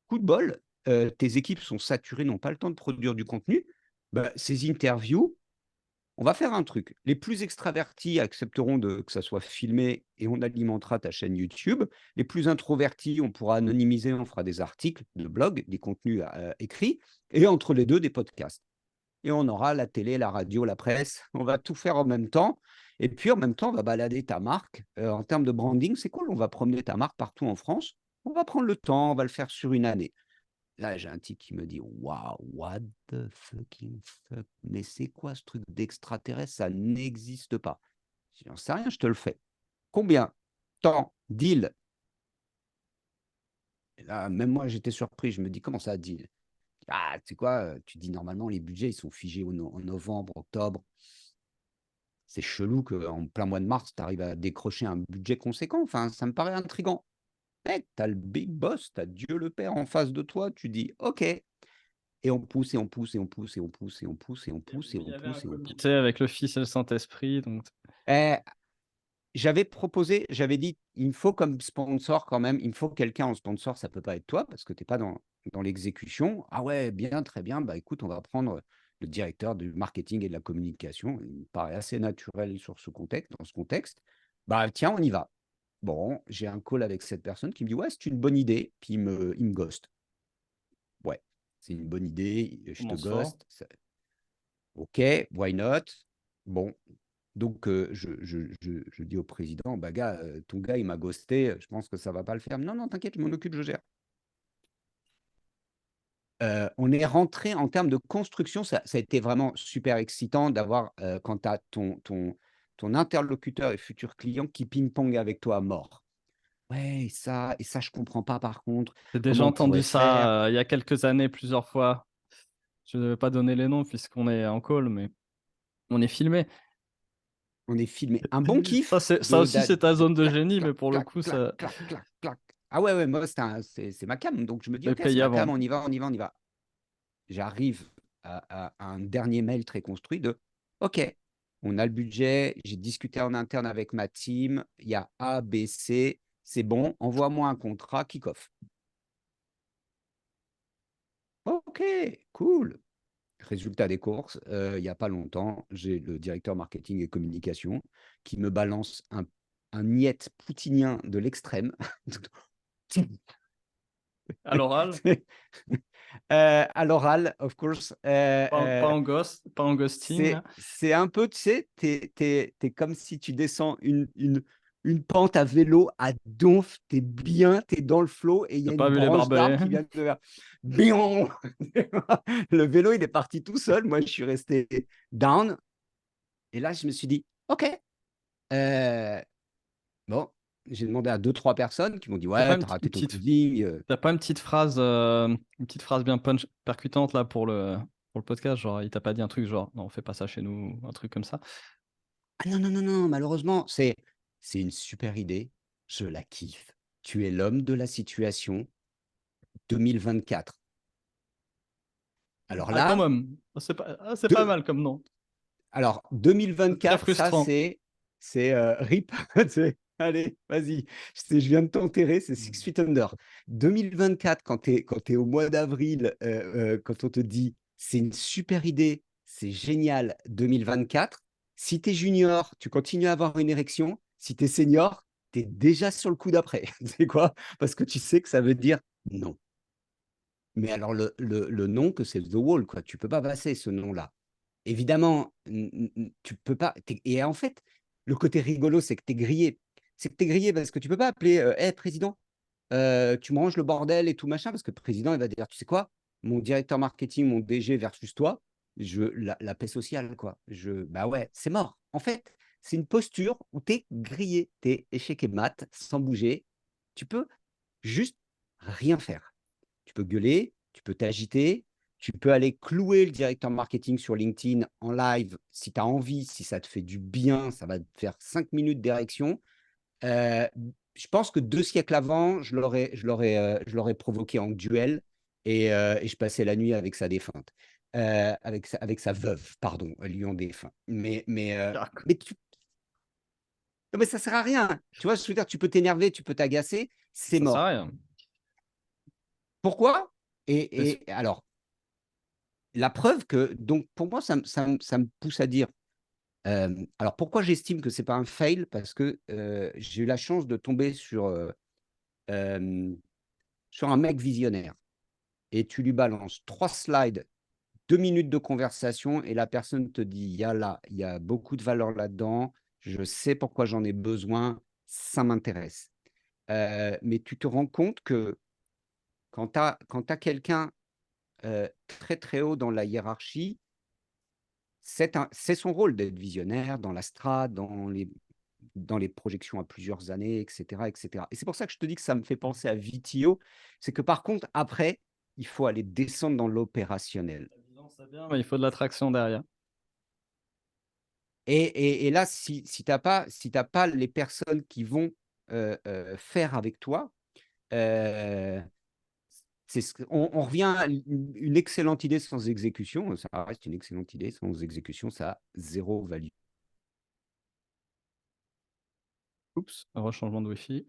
coup de bol, tes équipes sont saturées, n'ont pas le temps de produire du contenu. Bah, ces interviews, on va faire un truc. Les plus extravertis accepteront que ça soit filmé et on alimentera ta chaîne YouTube. Les plus introvertis, on pourra anonymiser, on fera des articles de blog, des contenus, écrits et entre les 2 des podcasts et on aura la télé, la radio, la presse. On va tout faire en même temps et puis en même temps, on va balader ta marque, en termes de branding, c'est cool. On va promener ta marque partout en France. On va prendre le temps, on va le faire sur une année. Là, j'ai un type qui me dit: «Waouh, what the fucking fuck? Mais c'est quoi ce truc d'extraterrestre? Ça n'existe pas». Je dis: «J'en sais rien, je te le fais». «Combien?» «Tant». «Deal». Et là, même moi, j'étais surpris. Je me dis: «Comment ça, deal?» «Ah, tu sais quoi? Tu dis normalement les budgets, ils sont figés au en novembre, octobre. C'est chelou qu'en plein mois de mars, tu arrives à décrocher un budget conséquent. Enfin, ça me paraît intriguant». Mec, tu as le big boss, tu as Dieu le Père en face de toi, tu dis: «OK». Et on pousse et on pousse et on pousse et on pousse et on pousse et on pousse et Il on y avait un pousse et on pousse. comité avec le Fils et le Saint-Esprit, donc Eh, j'avais proposé, j'avais dit: «Il me faut comme sponsor quand même, il me faut quelqu'un en sponsor, ça peut pas être toi parce que tu es pas dans l'exécution». «Ah ouais, bien, très bien, bah, écoute, on va prendre le directeur du marketing et de la communication». Il me paraît assez naturel sur ce contexte dans ce contexte. «Bah, tiens, on y va». Bon, j'ai un call avec cette personne qui me dit: «Ouais, c'est une bonne idée», puis il me ghost. «Ouais, c'est une bonne idée, je te commence fort. ghost, ça OK, why not?» Bon, donc je dis au président: «Bah, gars, ton gars, il m'a ghosté, je pense que ça va pas le faire». «Non, non, t'inquiète, je m'en occupe, je gère». On est rentré en termes de construction, ça a été vraiment super excitant d'avoir, quand tu as ton interlocuteur et futur client qui ping-pong avec toi à mort. «Ouais et ça je comprends pas par contre, J'ai déjà comment on pourrait entendu faire?» ça, il y a quelques années, plusieurs fois. Je ne vais pas donner les noms puisqu'on est en call, mais on est filmé. On est filmé. Un bon Ça, kiff c'est ça de aussi, d'a c'est ta de zone de clac, génie, mais clac, pour le clac, coup, clac, ça clac, clac, clac. Ah ouais, ouais, moi, c'est ma came, donc je me dis: c'est «OK, c'est payé ma avant. came, on y va, on y va, on y va». J'arrive à un dernier mail très construit de: «OK, on a le budget, j'ai discuté en interne avec ma team, il y a A, B, C, c'est bon, envoie-moi un contrat, kick off». OK, cool. Résultat des courses, il y a pas longtemps, j'ai le directeur marketing et communication qui me balance un niet poutinien de l'extrême. À l'oral, À l'oral, of course, pas en ghost, pas en ghosting là. c'est un peu, tu sais, tu es comme si tu descends une pente à vélo à donf, tu es bien, tu es dans le flow et il y Tu a pas une vu les branche d'arbre barbelés. qui vient de faire bion. Le vélo, il est parti tout seul. Moi, je suis resté down et là, je me suis dit: «OK». Heu, bon, j'ai demandé à deux trois personnes qui m'ont dit: Tu pas «Ouais, une tu as raté ton petite closing». tu pas une petite phrase bien punch percutante là pour le podcast? Genre, il t'a pas dit un truc genre: «Non, on fait pas ça chez nous», un truc comme ça? Ah non, non, non, non, malheureusement, c'est une super idée, je la kiffe. Tu es l'homme de la situation 2024. Alors Ah quand là, même! C'est pas de mal comme nom. alors C'est très 2024, ça frustrant. RIP, tu sais, allez, vas-y, je viens de t'enterrer, c'est Six Feet Under. 2024, quand tu es au mois d'avril, quand on te dit: «C'est une super idée, c'est génial, 2024», si tu es junior, tu continues à avoir une érection, si tu es senior, tu es déjà sur le coup d'après. C'est quoi? Parce que tu sais que ça veut dire non. Mais alors le nom que c'est The Wall, quoi, tu peux pas passer ce nom-là. Évidemment, tu peux pas et en fait, le côté rigolo, c'est que tu es grillé. C'est que tu es grillé parce que tu peux pas appeler, «Hey président, tu me ranges le bordel et tout machin», parce que le président, il va dire: «Tu sais quoi? Mon directeur marketing, mon DG versus toi, je la paix sociale, quoi. Bah ouais, c'est mort. En fait, c'est une posture où tu es grillé, tu es échec et mat, sans bouger. Tu peux juste rien faire. Tu peux gueuler, tu peux t'agiter, tu peux aller clouer le directeur marketing sur LinkedIn en live si tu as envie, si ça te fait du bien, ça va te faire 5 minutes d'érection. Je pense que 2 siècles avant, je l'aurais provoqué en duel et je passais la nuit avec sa défunte, avec sa veuve, pardon, lion défunt. Mais non, mais ça sert à rien. Tu vois, je veux dire, tu peux t'énerver, tu peux t'agacer, c'est Ça sert à mort. rien. Pourquoi? Mais Et alors, la preuve que, donc pour moi, ça me pousse à dire, alors pourquoi j'estime que c'est pas un fail? Parce que j'ai eu la chance de tomber sur un mec visionnaire et tu lui balances 3 slides, 2 minutes de conversation et la personne te dit, il y a beaucoup de valeur là-dedans, je sais pourquoi j'en ai besoin, ça m'intéresse. Mais tu te rends compte que quand tu as quelqu'un très, très haut dans la hiérarchie, c'est son rôle d'être visionnaire dans la strat, dans les projections à plusieurs années, et cetera, et cetera. Et c'est pour ça que je te dis que ça me fait penser à Vitio. C'est que par contre, après, il faut aller descendre dans l'opérationnel. la vision, c'est bien, mais il faut de l'attraction derrière. Et là, si tu pas les personnes qui vont faire avec toi, euh, on revient à une excellente idée sans exécution. Ça reste une excellente idée sans exécution, ça a zéro value. Oups, rechangement de Wi-Fi.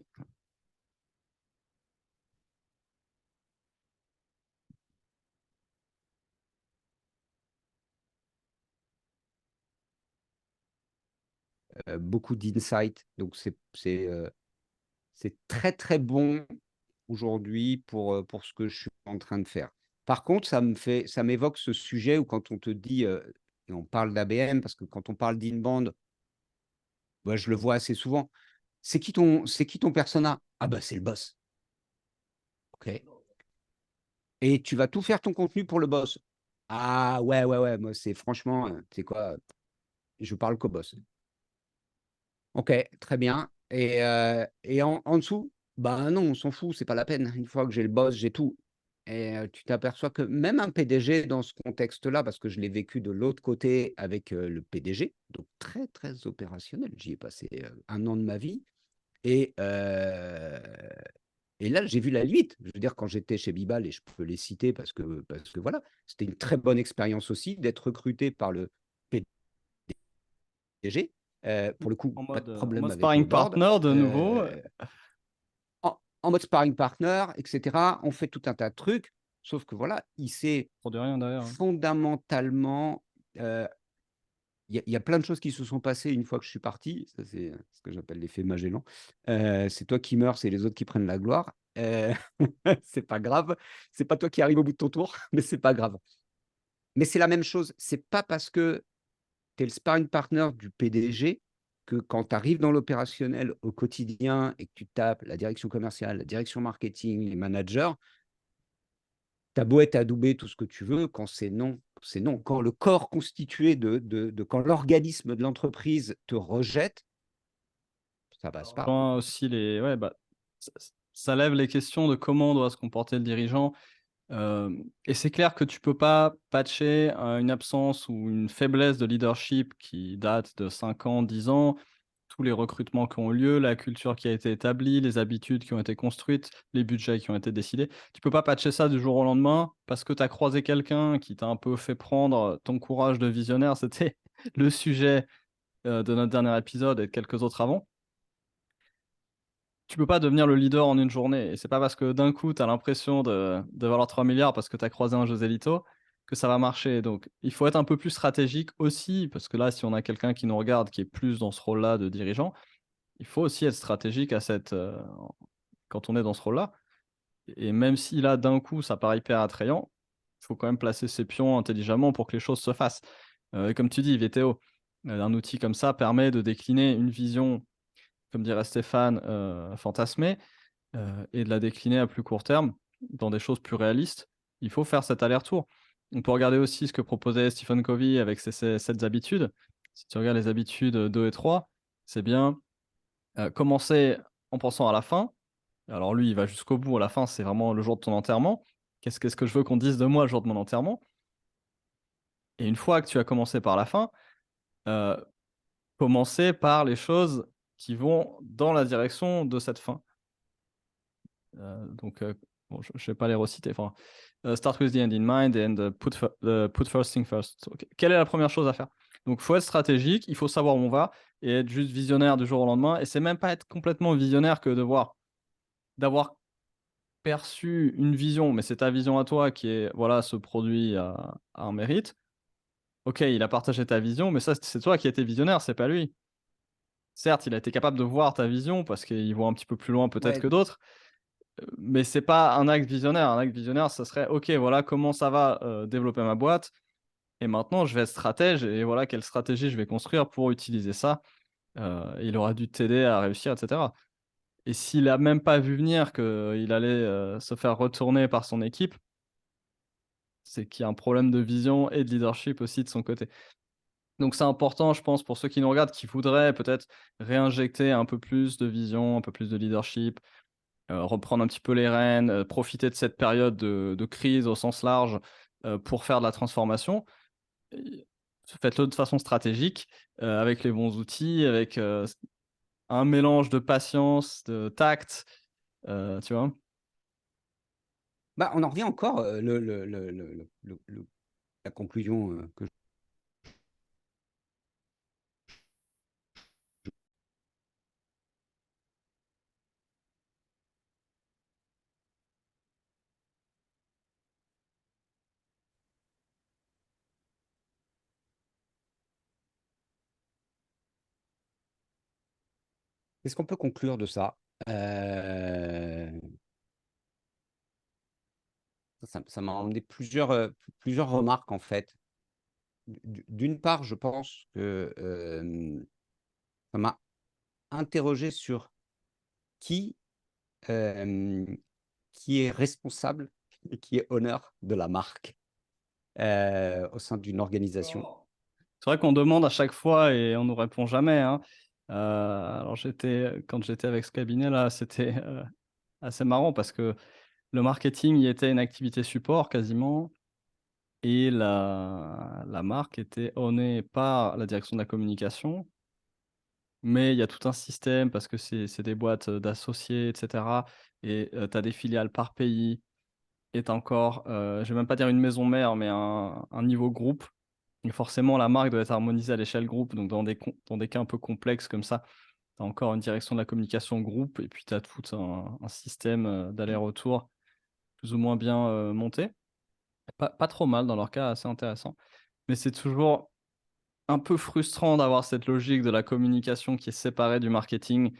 Beaucoup d'insight. Donc, c'est très, très bon aujourd'hui pour ce que je suis en train de faire. Par contre, ça m'évoque ce sujet où quand on te dit, et on parle d'ABM, parce que quand on parle d'inbound, bah, je le vois assez souvent. C'est qui ton persona? Ah bah c'est le boss. OK. Et tu vas tout faire ton contenu pour le boss. Ah ouais, ouais, ouais, moi c'est franchement, tu sais quoi, je parle qu'au boss. OK, très bien. Et en dessous? Bah non, on s'en fout, c'est pas la peine. Une fois que j'ai le boss, j'ai tout. Et tu t'aperçois que même un PDG dans ce contexte-là, parce que je l'ai vécu de l'autre côté avec, le PDG, donc très, très opérationnel. J'y ai passé, 1 an de ma vie et et là, j'ai vu la limite. Je veux dire, quand j'étais chez Bibal et je peux les citer parce que voilà, c'était une très bonne expérience aussi d'être recruté par le PDG. Pour le coup, pas de En problème mode avec le sparring board. partner de nouveau. En mode sparring partner, et cetera. On fait tout un tas de trucs, sauf que voilà, il s'est Pour de rien derrière. fondamentalement, heu, il y a plein de choses qui se sont passées une fois que je suis parti. Ça, c'est ce que j'appelle l'effet Magellan. C'est toi qui meurs, c'est les autres qui prennent la gloire. C'est pas grave. C'est pas toi qui arrives au bout de ton tour, mais c'est pas grave. Mais c'est la même chose. C'est pas parce que tu es le sparring partner du PDG que quand tu arrives dans l'opérationnel au quotidien et que tu tapes la direction commerciale, la direction marketing, les managers, tu as beau être adoubé, tout ce que tu veux, quand c'est non, c'est non. Quand le corps constitué quand l'organisme de l'entreprise te rejette, ça Ça passe pas. rejoint aussi les. Ouais, bah, ça lève les questions de comment doit se comporter le dirigeant. Et c'est clair que tu peux pas patcher, une absence ou une faiblesse de leadership qui date de 5 ans, 10 ans, tous les recrutements qui ont eu lieu, la culture qui a été établie, les habitudes qui ont été construites, les budgets qui ont été décidés. Tu peux pas patcher ça du jour au lendemain parce que tu as croisé quelqu'un qui t'a un peu fait prendre ton courage de visionnaire. C'était le sujet, de notre dernier épisode et de quelques autres avant. Tu peux pas devenir le leader en une journée et c'est pas parce que d'un coup tu as l'impression de valoir 3 000 000 parce que tu as croisé un José Lito que ça va marcher. Donc il faut être un peu plus stratégique aussi parce que là, si on a quelqu'un qui nous regarde qui est plus dans ce rôle-là de dirigeant, il faut aussi être stratégique quand on est dans ce rôle-là et même si là, d'un coup, ça paraît hyper attrayant, il faut quand même placer ses pions intelligemment pour que les choses se fassent. Et comme tu dis, VTO, un outil comme ça permet de décliner une vision, comme dirait Stéphane, fantasmée, et de la décliner à plus court terme dans des choses plus réalistes. Il faut faire cet aller-retour. On peut regarder aussi ce que proposait Stephen Covey avec ses 7 habitudes. Si tu regardes les habitudes 2 et 3, c'est bien commencer en pensant à la fin. Alors lui, il va jusqu'au bout. À la fin, c'est vraiment le jour de ton enterrement. Qu'est-ce que je veux qu'on dise de moi le jour de mon enterrement? Et une fois que tu as commencé par la fin, heu, commencer par les choses qui vont dans la direction de cette fin. Donc bon, je vais pas les reciter, enfin, start with the end in mind and put first thing first. OK. Quelle est la première chose à faire? Donc faut être stratégique, il faut savoir où on va et être juste visionnaire du jour au lendemain et c'est même pas être complètement visionnaire que d'avoir perçu une vision, mais c'est ta vision à toi qui est, voilà, ce produit a un mérite. OK, il a partagé ta vision, mais ça, c'est toi qui étais visionnaire, c'est pas lui. Certes, il a été capable de voir ta vision parce qu'il voit un petit peu plus loin peut-être Ouais, que d'autres, mais c'est pas un acte visionnaire. Un acte visionnaire, ça serait: «OK, voilà comment ça va, développer ma boîte et maintenant je vais être stratège et voilà quelle stratégie je vais construire pour utiliser ça». Il aura dû t'aider à réussir et cetera et s'il a même pas vu venir qu'il allait, se faire retourner par son équipe, c'est qu'il y a un problème de vision et de leadership aussi de son côté. Donc c'est important, je pense, pour ceux qui nous regardent, qui voudraient peut-être réinjecter un peu plus de vision, un peu plus de leadership, reprendre un petit peu les rênes, profiter de cette période de crise au sens large, pour faire de la transformation. Et faites-le de façon stratégique, avec les bons outils, avec, un mélange de patience, de tact, tu vois? bah, on en revient encore, la conclusion, que qu'est-ce qu'on peut conclure de ça? Ça m'a emmené plusieurs remarques, en fait. D'une part, je pense que, ça m'a interrogé sur qui, hem, qui est responsable et qui est honneur de la marque, au sein d'une organisation. C'est vrai qu'on demande à chaque fois et on nous répond jamais, hein. Alors quand j'étais avec ce cabinet-là, c'était, assez marrant parce que le marketing y était une activité support quasiment et la marque était ownée par la direction de la communication, mais il y a tout un système parce que c'est des boîtes, d'associés et cetera et tu as des filiales par pays et tu encore, je vais même pas dire une maison mère, mais un niveau groupe et forcément la marque doit être harmonisée à l'échelle groupe, donc dans des cas un peu complexes comme ça, tu as encore une direction de la communication groupe et puis tu as tout un système, d'aller-retour plus ou moins bien, monté. Pas trop mal dans leur cas, assez intéressant. Mais c'est toujours un peu frustrant d'avoir cette logique de la communication qui est séparée du marketing,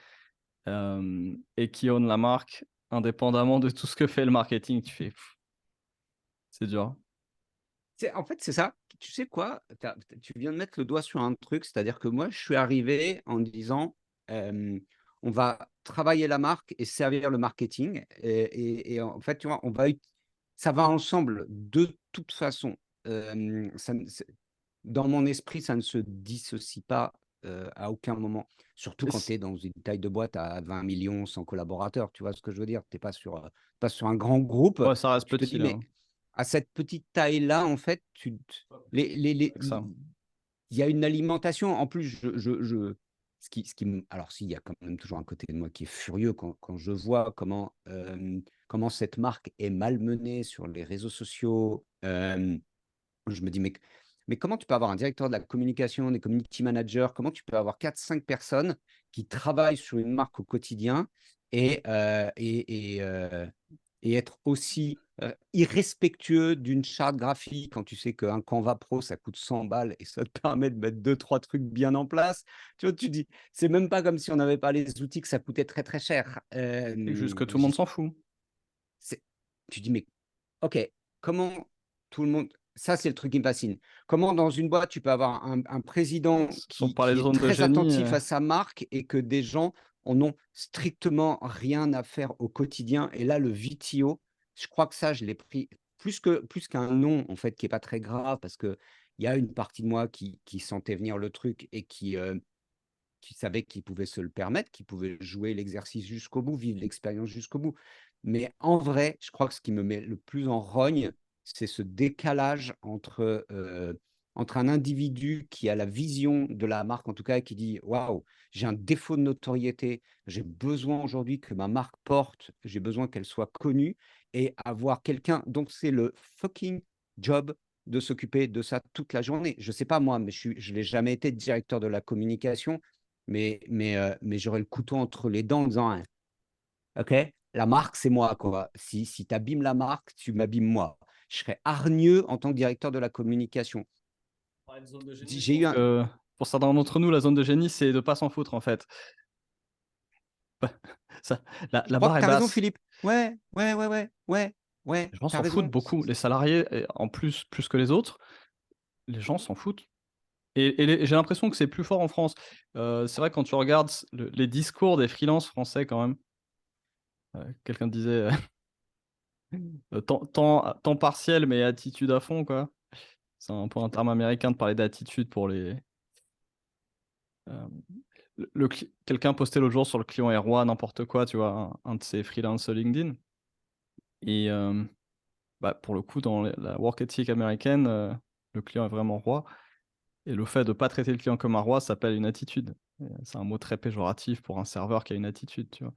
et qui own la marque indépendamment de tout ce que fait le marketing. Tu fais: «Pff, c'est dur». En fait, c'est ça. Tu sais quoi? Tu viens de mettre le doigt sur un truc, c'est-à-dire que moi, je suis arrivé en disant, hem: «On va travailler la marque et servir le marketing» et en fait, tu vois, ça va ensemble de toute façon. Ça ne c'est Dans mon esprit, ça ne se dissocie pas, à aucun moment. Surtout Et quand tu es dans une taille de boîte à 20 millions 100 collaborateurs, tu vois ce que je veux dire? Tu es pas sur un grand groupe. ouais, ça reste Tu te petit dis: là, «Mais hein. à cette petite taille-là, en fait, tu t les C'est que ça. il y a une alimentation. En plus, ce qui me alors si, il y a quand même toujours un côté de moi qui est furieux quand je vois comment cette marque est malmenée sur les réseaux sociaux. Je me dis: «Mais comment tu peux avoir un directeur de la communication, des community managers, comment tu peux avoir 4 5 personnes qui travaillent sur une marque au quotidien et heu et et heu et être aussi, irrespectueux d'une charte graphique quand tu sais qu'un Canva Pro, ça coûte 100 balles et ça te permet de mettre deux trois trucs bien en place. Tu vois? Tu dis c'est même pas comme si on n'avait pas les outils que ça coûtait très, très cher. Et juste que tout le J'y monde suis s'en fout. c'est Tu dis: «Mais OK, comment tout le monde» ça, c'est le truc qui me fascine. Comment dans une boîte, tu peux avoir un président Ce sont pas les qui est zones de très génie, attentif à sa marque et que des gens en ont strictement rien à faire au quotidien et là, le VTO, je crois que ça, je l'ai pris plus qu'un nom, en fait, qui est pas très grave parce qu'il il y a une partie de moi qui sentait venir le truc et qui savait qu'il pouvait se le permettre, qu'il pouvait jouer l'exercice jusqu'au bout, vivre l'expérience jusqu'au bout. Mais en vrai, je crois que ce qui me met le plus en rogne, c'est ce décalage entre un individu qui a la vision de la marque, en tout cas, qui dit: «Waouh, j'ai un défaut de notoriété, j'ai besoin aujourd'hui que ma marque porte, j'ai besoin qu'elle soit connue», et avoir quelqu'un donc c'est le fucking job de s'occuper de ça toute la journée. Je sais pas moi, mais je l'ai jamais été directeur de la communication, mais j'aurais le couteau entre les dents en disant: «Hein, OK, la marque, c'est moi, quoi. Si tu abîmes la marque, tu m'abîmes moi». Je serais hargneux en tant que directeur de la communication. Ouais, une zone de génie, je J'ai eu pense un que pour certains d'entre nous, la zone de génie, c'est de pas s'en foutre, en fait. Ça, Je la crois barre que est tu as raison, basse. Philippe. Ouais, ouais, ouais, ouais, ouais, ouais, Les gens tu as s'en foutent raison. beaucoup. Les salariés, en plus que les autres, les gens s'en foutent. Et j'ai l'impression que c'est plus fort en France. C'est vrai quand tu regardes les discours des freelances français quand même, quelqu'un disait, temps partiel mais attitude à fond, quoi. C'est un peu un terme américain de parler d'attitude pour les, hem, le cli quelqu'un postait l'autre jour sur le client est roi, n'importe quoi, tu vois? Un de ces freelances LinkedIn et bah, pour le coup dans la work ethic américaine, le client est vraiment roi. Et le fait de pas traiter le client comme un roi s'appelle une attitude. C'est un mot très péjoratif pour un serveur qui a une attitude, tu vois?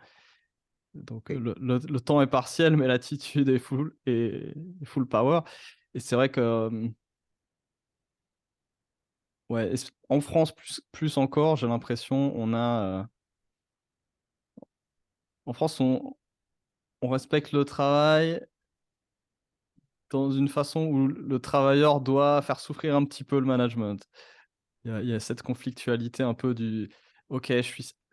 Donc Oui, le temps est partiel, mais l'attitude est full power et c'est vrai que, ouais, en France plus encore, j'ai l'impression, en France, on respecte le travail dans une façon où le travailleur doit faire souffrir un petit peu le management. Il y a cette conflictualité un peu du: «OK,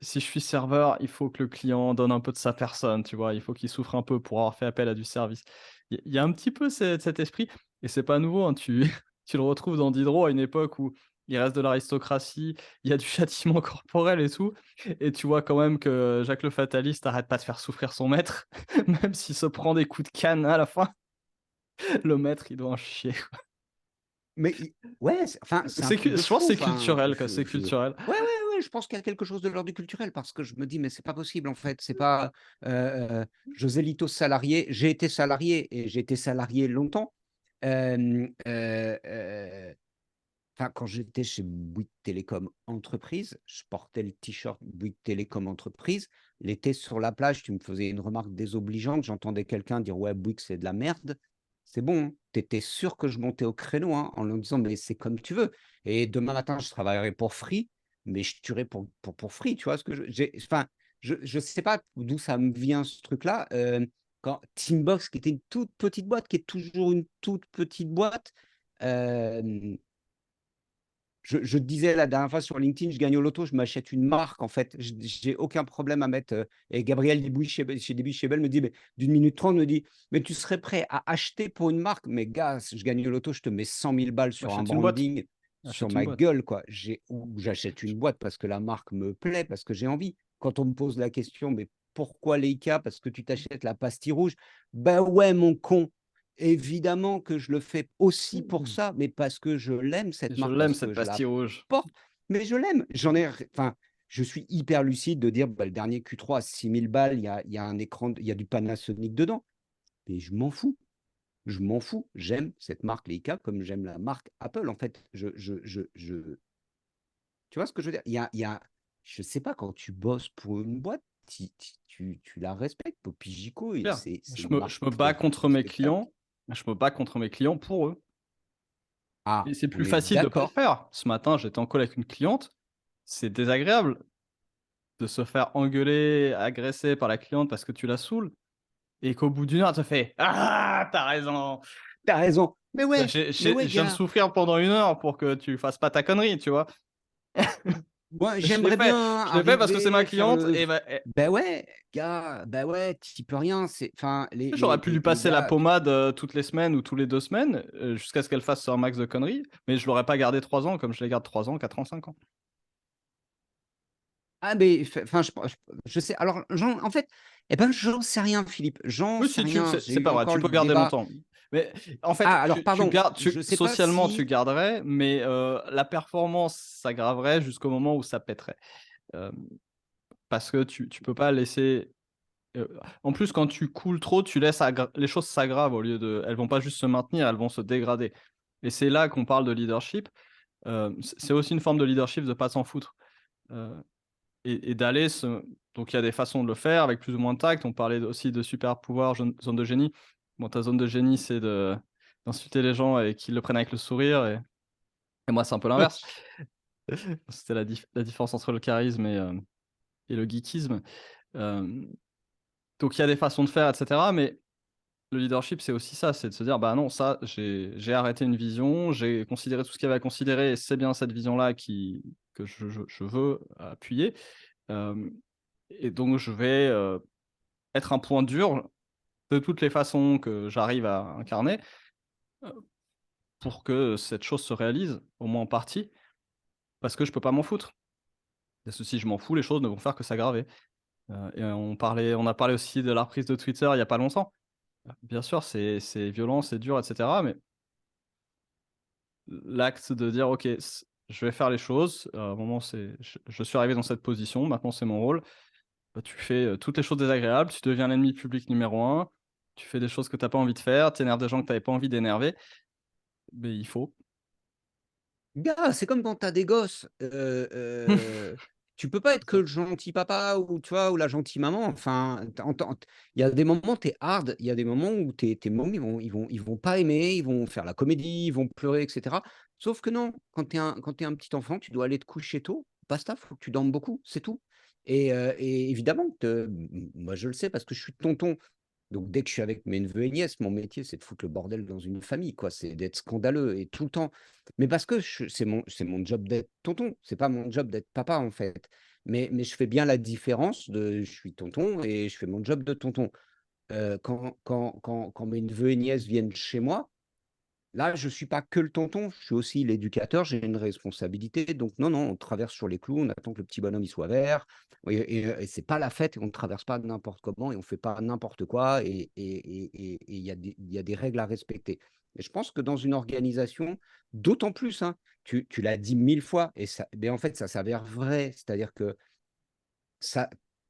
si je suis serveur, il faut que le client donne un peu de sa personne», tu vois? Il faut qu'il souffre un peu pour avoir fait appel à du service. Il y a un petit peu cet esprit et c'est pas nouveau, hein. Tu tu le retrouves dans Diderot à une époque où il reste de l'aristocratie, il y a du châtiment corporel et tout et tu vois quand même que Jacques le Fataliste arrête pas de faire souffrir son maître, même s'il se prend des coups de canne à la fin, le maître, il doit en chier. mais ouais, c'est un C'est truc que de je pense que fou, c'est culturel, quoi, c'est je culturel. ouais, ouais, ouais, je pense qu'il y a quelque chose de l'ordre du culturel parce que je me dis: «Mais c'est pas possible, en fait, c'est pas, José Lito salarié». J'ai été salarié et j'ai été salarié longtemps. Hem, Enfin, quand j'étais chez Bouygues Télécom Entreprise, je portais le t-shirt Bouygues Télécom Entreprise. L'été sur la plage, tu me faisais une remarque désobligeante, j'entendais quelqu'un dire: «Ouais, Bouygues, c'est de la merde». C'est bon, hein, tu étais sûr que je montais au créneau, hein, en leur disant: «Mais c'est comme tu veux et demain matin, je travaillerai pour Free, mais je tuerai pour Free». Tu vois ce que je sais pas d'où ça me vient ce truc-là, quand Teambox, qui était une toute petite boîte, qui est toujours une toute petite boîte, hem je te disais la dernière fois sur LinkedIn, je gagne au loto, je m'achète une marque en fait. J'ai aucun problème à mettre, et Gabriel Dibouy chez Debouchebel me dit: «Mais d'une minute 30 me dit: «Mais tu serais prêt à acheter pour une marque?» Mais gars, si je gagne au loto, je te mets 100 000 balles sur un Achète une boîte, branding, sur achète une ma boîte. gueule quoi. Ou j'achète une boîte parce que la marque me plaît, parce que j'ai envie. Quand on me pose la question: «Mais pourquoi Leica? Parce que tu t'achètes la pastille rouge?» Ben ouais mon con, évidemment que je le fais aussi pour ça, mais parce que je l'aime cette Je marque, l'aime parce cette que je la pastille rouge. porte, mais je l'aime. J'en ai r enfin, je suis hyper lucide de dire: «Bah, le dernier Q3 à 6 000 balles, il y a un écran il y a du Panasonic dedans». Mais je m'en fous, je m'en fous. J'aime cette marque Leica comme j'aime la marque Apple, en fait. Tu vois ce que je veux dire? Il y a je sais pas, quand tu bosses pour une boîte, tu la respectes. Poppy Gico et Clair. c'est Je une me marque je me bats très contre mes respectable. clients, pour eux Ah, et c'est on plus est facile de pas le d'accord. faire. Ce matin, j'étais en call avec une cliente, c'est désagréable de se faire engueuler, agresser par la cliente parce que tu la saoules et qu'au bout d'une heure, elle te fait: «Ah, tu as raison!» Tu as raison. Mais Je ouais, viens de gars. souffrir pendant une heure pour que tu fasses pas ta connerie, tu vois? Moi, Je l'ai j'aimerais fait bien je l'ai fait parce que c'est ma arriver, faire cliente le et f bah, bah, ouais, gars, bah, ouais, tu y peux rien. C'est enfin, j'aurais pu lui les passer la gars, pommade, toutes les semaines ou tous les 2 semaines, jusqu'à ce qu'elle fasse un max de conneries, mais je l'aurais pas gardé 3 ans comme je les garde 3 ans, 4 ans, 5 ans. Ah, mais enfin, je sais. Alors, en fait, eh ben, j'en sais rien, Philippe. J'en Oui, sais si rien. J'ai c'est eu pas vrai, encore tu le peux garder débat. longtemps. Mais en fait, Ah, alors, tu pardon. gardes, Je sais pas socialement, tu si. garderais, mais la performance s'aggraverait jusqu'au moment où ça pèterait. Euh, Parce que tu peux pas laisser. En plus, quand tu coules trop, tu laisses les choses s'aggravent au lieu de. Elles vont pas juste se maintenir, elles vont se dégrader. Et c'est là qu'on parle de leadership. C'est aussi une forme de leadership de pas s'en foutre. Euh, et d'aller se. Donc il y a des façons de le faire avec plus ou moins de tact. On parlait aussi de super pouvoir, zone de génie. Bon, ta zone de génie, c'est d'insulter les gens et qu'ils le prennent avec le sourire. Et moi, c'est un peu l'inverse. C'était la différence entre le charisme et le geekisme. Euh, donc il y a des façons de faire, etc. Mais le leadership, c'est aussi ça, c'est de se dire, bah non, ça, j'ai arrêté une vision, j'ai considéré tout ce qu'il y avait à considérer, et c'est bien cette vision-là que je veux appuyer. Euh, et donc, je vais être un point dur de toutes les façons que j'arrive à incarner euh, pour que cette chose se réalise, au moins en partie, parce que je peux pas m'en foutre. Parce que si je m'en fous, les choses ne vont faire que s'aggraver. Et on a parlé aussi de la reprise de Twitter il y a pas longtemps. Bien sûr, c'est violent, c'est dur, etc. Mais l'acte de dire: «OK, je vais faire les choses, à un moment, je suis arrivé dans cette position, maintenant c'est mon rôle». Bah, tu fais, toutes les choses désagréables, tu deviens l'ennemi public numéro un. Tu fais des choses que tu as pas envie de faire, tu énerves des gens que tu avais pas envie d'énerver, mais il faut. Gars, c'est comme quand tu as des gosses. Tu peux pas être que Ça le gentil papa ou tu vois, ou la gentille maman. Enfin, il y a des moments, tu es hard, il y a des moments où tes mômes, ils vont pas aimer, ils vont faire la comédie, ils vont pleurer et cetera. Sauf que non, quand tu es un petit enfant, tu dois aller te coucher tôt. Basta, faut que tu dormes beaucoup, c'est tout. Et évidemment moi je le sais parce que je suis tonton. Donc dès que je suis avec mes neveux et nièces, mon métier, c'est de foutre le bordel dans une famille, quoi. C'est d'être scandaleux et tout le temps. Mais parce que c'est mon job d'être tonton, c'est pas mon job d'être papa, en fait. Mais je fais bien la différence de je suis tonton et je fais mon job de tonton. Quand mes neveux et nièces viennent chez moi, là, je suis pas que le tonton, je suis aussi l'éducateur, j'ai une responsabilité. Donc non, non, on traverse sur les clous, on attend que le petit bonhomme il soit vert. Et c'est pas la fête, et on ne traverse pas n'importe comment et on fait pas n'importe quoi. Et il y a des règles à respecter. Et je pense que dans une organisation, d'autant plus, hein, tu l'as dit 1000 fois, et ça, mais en fait, ça s'avère vrai. C'est-à-dire que ça,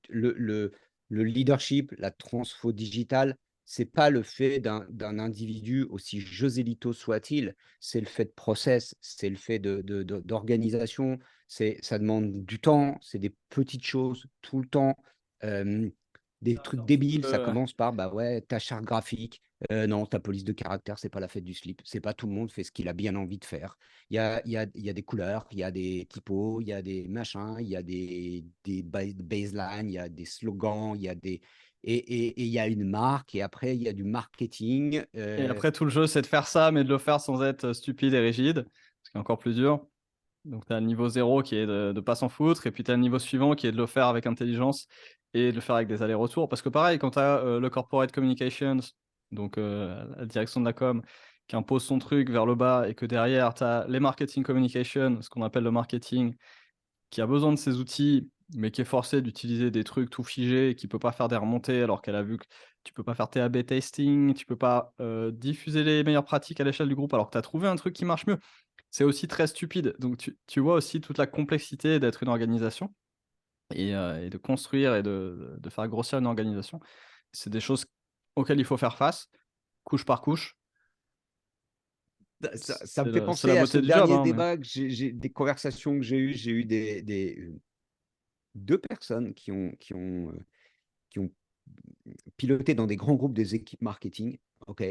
le leadership, la transfo digitale, c'est pas le fait d'un individu, aussi Joselito soit-il, c'est le fait de process, c'est le fait d'organisation, ça demande du temps, c'est des petites choses tout le temps. Euh, des c'est trucs un petit débiles, ça peu, commence par, bah ouais, ta charte graphique, non, ta police de caractère, c'est pas la fête du slip, c'est pas tout le monde fait ce qu'il a bien envie de faire. Il y a des couleurs, il y a des typos, il y a des machins, il y a des baselines, il y a des slogans, il y a des. Et il y a une marque, et après, il y a du marketing. et après tout le jeu, c'est de faire ça, mais de le faire sans être stupide et rigide, ce qui est encore plus dur. Donc tu as le niveau zéro qui est de pas s'en foutre, et puis tu as le niveau suivant qui est de le faire avec intelligence et de le faire avec des allers-retours. Parce que pareil, quand tu as le corporate communications, donc la direction de la com, qui impose son truc vers le bas, et que derrière, tu as les marketing communications, ce qu'on appelle le marketing, qui a besoin de ces outils, mais qui est forcé d'utiliser des trucs tout figés et qui peut pas faire des remontées, alors qu'elle a vu que tu peux pas faire tes A/B testing, tu peux pas diffuser les meilleures pratiques à l'échelle du groupe, alors que tu as trouvé un truc qui marche mieux. C'est aussi très stupide. Donc tu vois aussi toute la complexité d'être une organisation et de construire et de faire grossir une organisation. C'est des choses auxquelles il faut faire face, couche par couche. Ça me fait C'est la penser à ce beauté du job, dernier hein, mais débat, des conversations que j'ai eues. J'ai eu deux personnes qui ont piloté dans des grands groupes des équipes marketing, ok,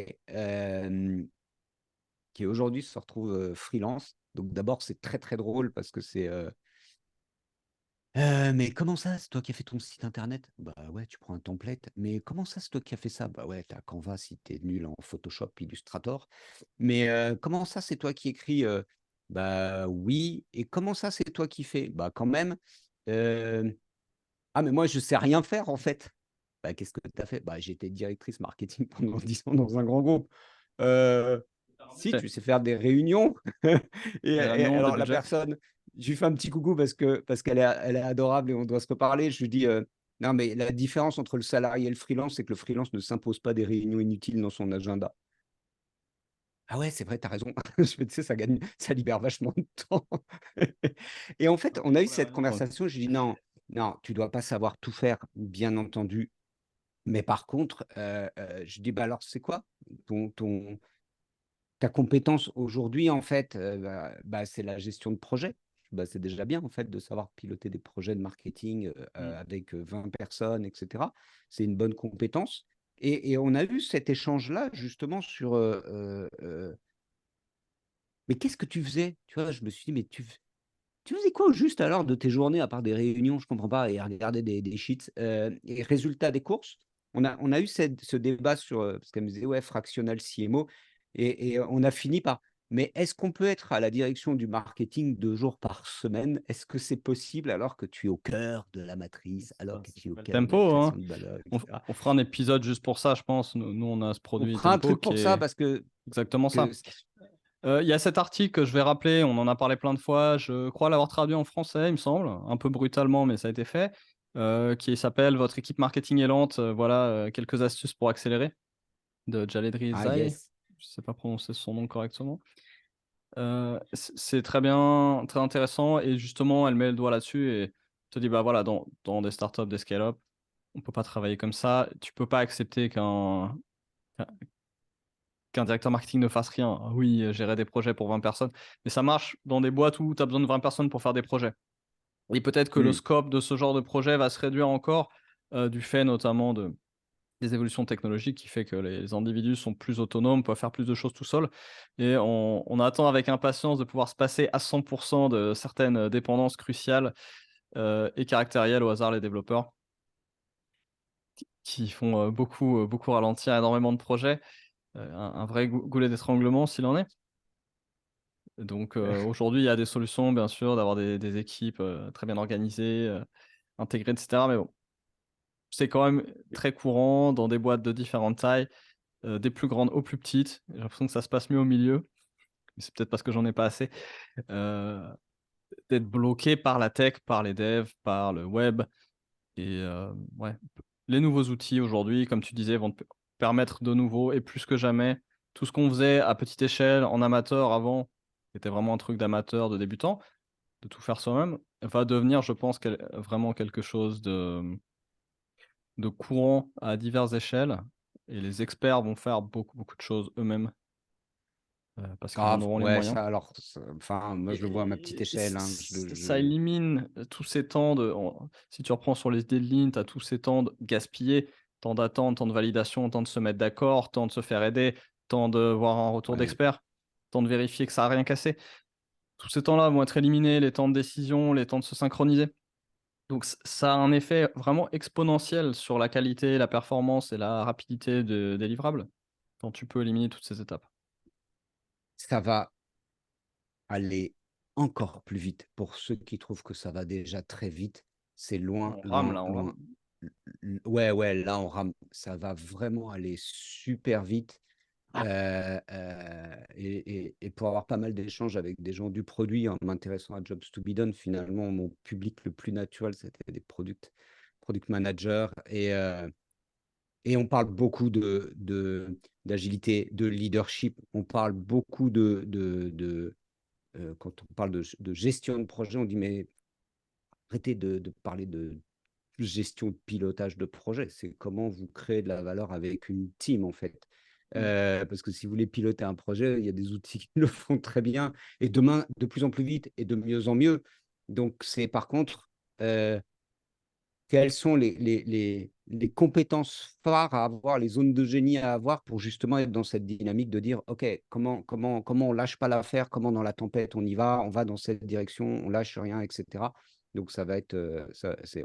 qui aujourd'hui se retrouvent freelance. Donc d'abord, c'est très très drôle parce que c'est mais comment ça, c'est toi qui as fait ton site internet? Bah ouais, tu prends un template. Mais comment ça, c'est toi qui as fait ça? Bah ouais, t'as Canva si t'es nul en Photoshop, Illustrator. Mais comment ça, c'est toi qui écris? Bah oui. Et comment ça, c'est toi qui fais? Bah quand même. Euh, Ah, mais moi, je sais rien faire en fait. Bah qu'est-ce que tu as fait? Bah j'étais directrice marketing pendant 10 ans dans un grand groupe. Euh, Si, c'est tu sais faire des réunions. Et des réunions, des alors la budgets. personne, je lui fais un petit coucou parce qu'elle est adorable et on doit se reparler. Je lui dis, non, mais la différence entre le salarié et le freelance, c'est que le freelance ne s'impose pas des réunions inutiles dans son agenda. Ah ouais, c'est vrai, tu as raison. Je fais, tu sais, ça libère vachement de temps. Et en fait, on a eu Ouais, cette ouais. conversation. Je lui dis, non, non, tu dois pas savoir tout faire, bien entendu. Mais par contre, je dis, bah alors, c'est quoi ta compétence aujourd'hui, en fait, c'est la gestion de projet. Bah, c'est déjà bien, en fait, de savoir piloter des projets de marketing Mm. avec 20 personnes, etc. C'est une bonne compétence. Et on a eu cet échange-là, justement, sur mais qu'est-ce que tu faisais? Tu vois, je me suis dit, mais tu faisais quoi juste alors de tes journées, à part des réunions, je comprends pas, et à regarder des sheets et résultat des courses, on a eu ce débat sur, parce qu'elle me disait, ouais, fractional CMO, et on a fini par, mais est-ce qu'on peut être à la direction du marketing 2 jours par semaine? Est-ce que c'est possible alors que tu es au cœur de la matrice, alors que Ça tu es au s'appelle cœur de la Tempo, création hein. de valeur, On, etc. on fera un épisode juste pour ça, je pense. Nous, on a ce On produit fera un Tempo truc qui pour ça est parce que, exactement ça. que Il y a cet article que je vais rappeler, on en a parlé plein de fois, je crois l'avoir traduit en français, il me semble, un peu brutalement, mais ça a été fait, qui s'appelle «Votre équipe marketing est lente, voilà, quelques astuces pour accélérer» de Jaled ah Rizai. yes, Je ne sais pas prononcer son nom correctement. C'est très bien, très intéressant et justement, elle met le doigt là-dessus et te dit: «Bah, voilà, dans des startups, des scale-up, on peut pas travailler comme ça. Tu peux pas accepter qu'un directeur marketing ne fasse rien. Oui, gérer des projets pour 20 personnes, mais ça marche dans des boîtes où tu as besoin de 20 personnes pour faire des projets et peut-être que le hmm, scope de ce genre de projet va se réduire encore, du fait notamment des évolutions technologiques qui fait que les individus sont plus autonomes, peuvent faire plus de choses tout seuls et on attend avec impatience de pouvoir se passer à 100 de certaines, dépendances cruciales, et caractérielles au hasard les développeurs qui font, beaucoup ralentir énormément de projets, un vrai goulet d'étranglement s'il en est. Donc, aujourd'hui, il y a des solutions, bien sûr, d'avoir des équipes, très bien organisées, intégrées et cetera, mais bon, c'est quand même très courant dans des boîtes de différentes tailles, des plus grandes aux plus petites. J'ai l'impression que ça se passe mieux au milieu, mais c'est peut-être parce que j'en ai pas assez, heu, d'être bloqué par la tech, par les devs, par le web et ouais, les nouveaux outils aujourd'hui, comme tu disais, vont te permettre de nouveau et plus que jamais, tout ce qu'on faisait à petite échelle, en amateur avant, qui était vraiment un truc d'amateur, de débutant, de tout faire soi-même, va devenir, je pense, vraiment quelque chose de courant à diverses échelles et les experts vont faire beaucoup, beaucoup de choses eux-mêmes, parce qu'ils en grave, auront les ouais, moyens. ça alors, enfin, moi je le vois à ma petite Et échelle, hein, ça élimine, tous ces temps si tu reprends sur les idées de Lean, tu as tous ces temps de gaspillés, temps d'attente, temps de validation, temps de se mettre d'accord, temps de se faire aider, temps de voir un retour ouais. d'expert, temps de vérifier que ça a rien cassé. Tous ces temps-là vont être éliminés, les temps de décision, les temps de se synchroniser. Donc ça a un effet vraiment exponentiel sur la qualité, la performance et la rapidité des livrables, quand tu peux éliminer toutes ces étapes. Ça va aller encore plus vite. Pour ceux qui trouvent que ça va déjà très vite, c'est loin, On rame loin, là, on loin. rame. Ouais, ouais, là, on rame. Ça va vraiment aller super vite. Et pour avoir pas mal d'échanges avec des gens du produit en m'intéressant à Jobs to be done, finalement, mon public le plus naturel, c'était des product managers. Et on parle beaucoup d'agilité, de leadership. On parle beaucoup quand on parle de gestion de projet, on dit mais arrêtez de parler de gestion de pilotage de projet. C'est comment vous créez de la valeur avec une team, en fait. Mmh. Parce que si vous voulez piloter un projet, il y a des outils qui le font très bien et demain, de plus en plus vite et de mieux en mieux. Donc, c'est par contre, euh, quelles sont les compétences phares à avoir, les zones de génie à avoir pour justement être dans cette dynamique de dire, OK, comment on lâche pas l'affaire, comment dans la tempête on va dans cette direction, on lâche rien, etc. Donc ça va être,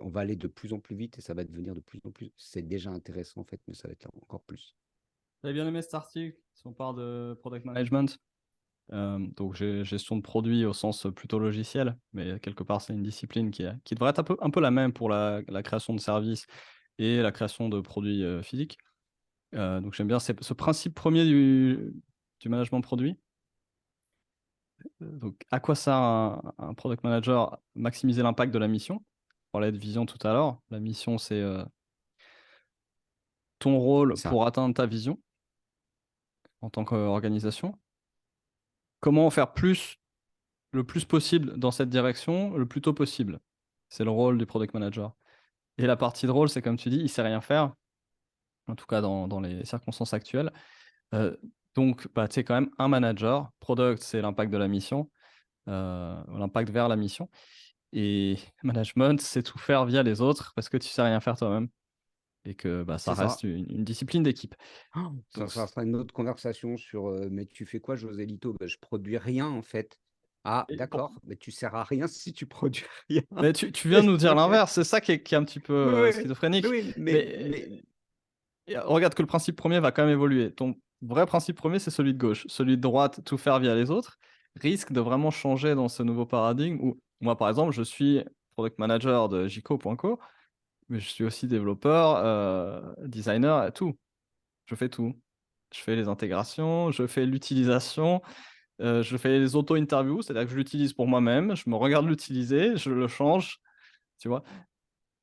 on va aller de plus en plus vite et ça va devenir de plus en plus. C'est déjà intéressant en fait, mais ça va être là encore plus. J'avais bien aimé cet article, si on parle de product management. Donc gestion de produits au sens, plutôt logiciel, mais quelque part, c'est une discipline qui devrait être un peu la même pour la création de services et la création de produits, physiques. Donc j'aime bien ce principe premier du management produit Donc, à quoi sert un product manager? Maximiser l'impact de la mission. On parlait de vision tout à l'heure. La mission, c'est ton C'est rôle ça. pour atteindre ta vision en tant qu'organisation. Comment en faire le plus possible dans cette direction, le plus tôt possible. C'est le rôle du product manager. Et la partie drôle, c'est comme tu dis, il sait rien faire, en tout cas dans les circonstances actuelles. Heu, donc, bah, tu sais quand même un manager. Product, c'est l'impact de la mission, l'impact vers la mission et management, c'est tout faire via les autres parce que tu sais rien faire toi-même et que, bah, ça C'est ça. reste une discipline d'équipe. Ça Donc c sera une autre conversation sur, mais tu fais quoi, José Lito? «Bah, je produis rien, en fait». «Ah et pour d'accord, mais tu sers à rien si tu produis rien». mais tu viens de nous dire l'inverse, c'est ça qui est un petit peu, Oui, oui, oui, schizophrénique. oui, mais Mais et regarde que le principe premier va quand même évoluer. Ton vrai principe premier c'est celui de gauche. Celui de droite, tout faire via les autres, risque de vraiment changer dans ce nouveau paradigme où moi, par exemple, je suis product manager de Jico.co, mais je suis aussi développeur, designer, tout. Je fais tout. Je fais les intégrations, je fais l'utilisation, je fais les auto-interviews, c'est-à-dire que je l'utilise pour moi-même, je me regarde l'utiliser, je le change, tu vois?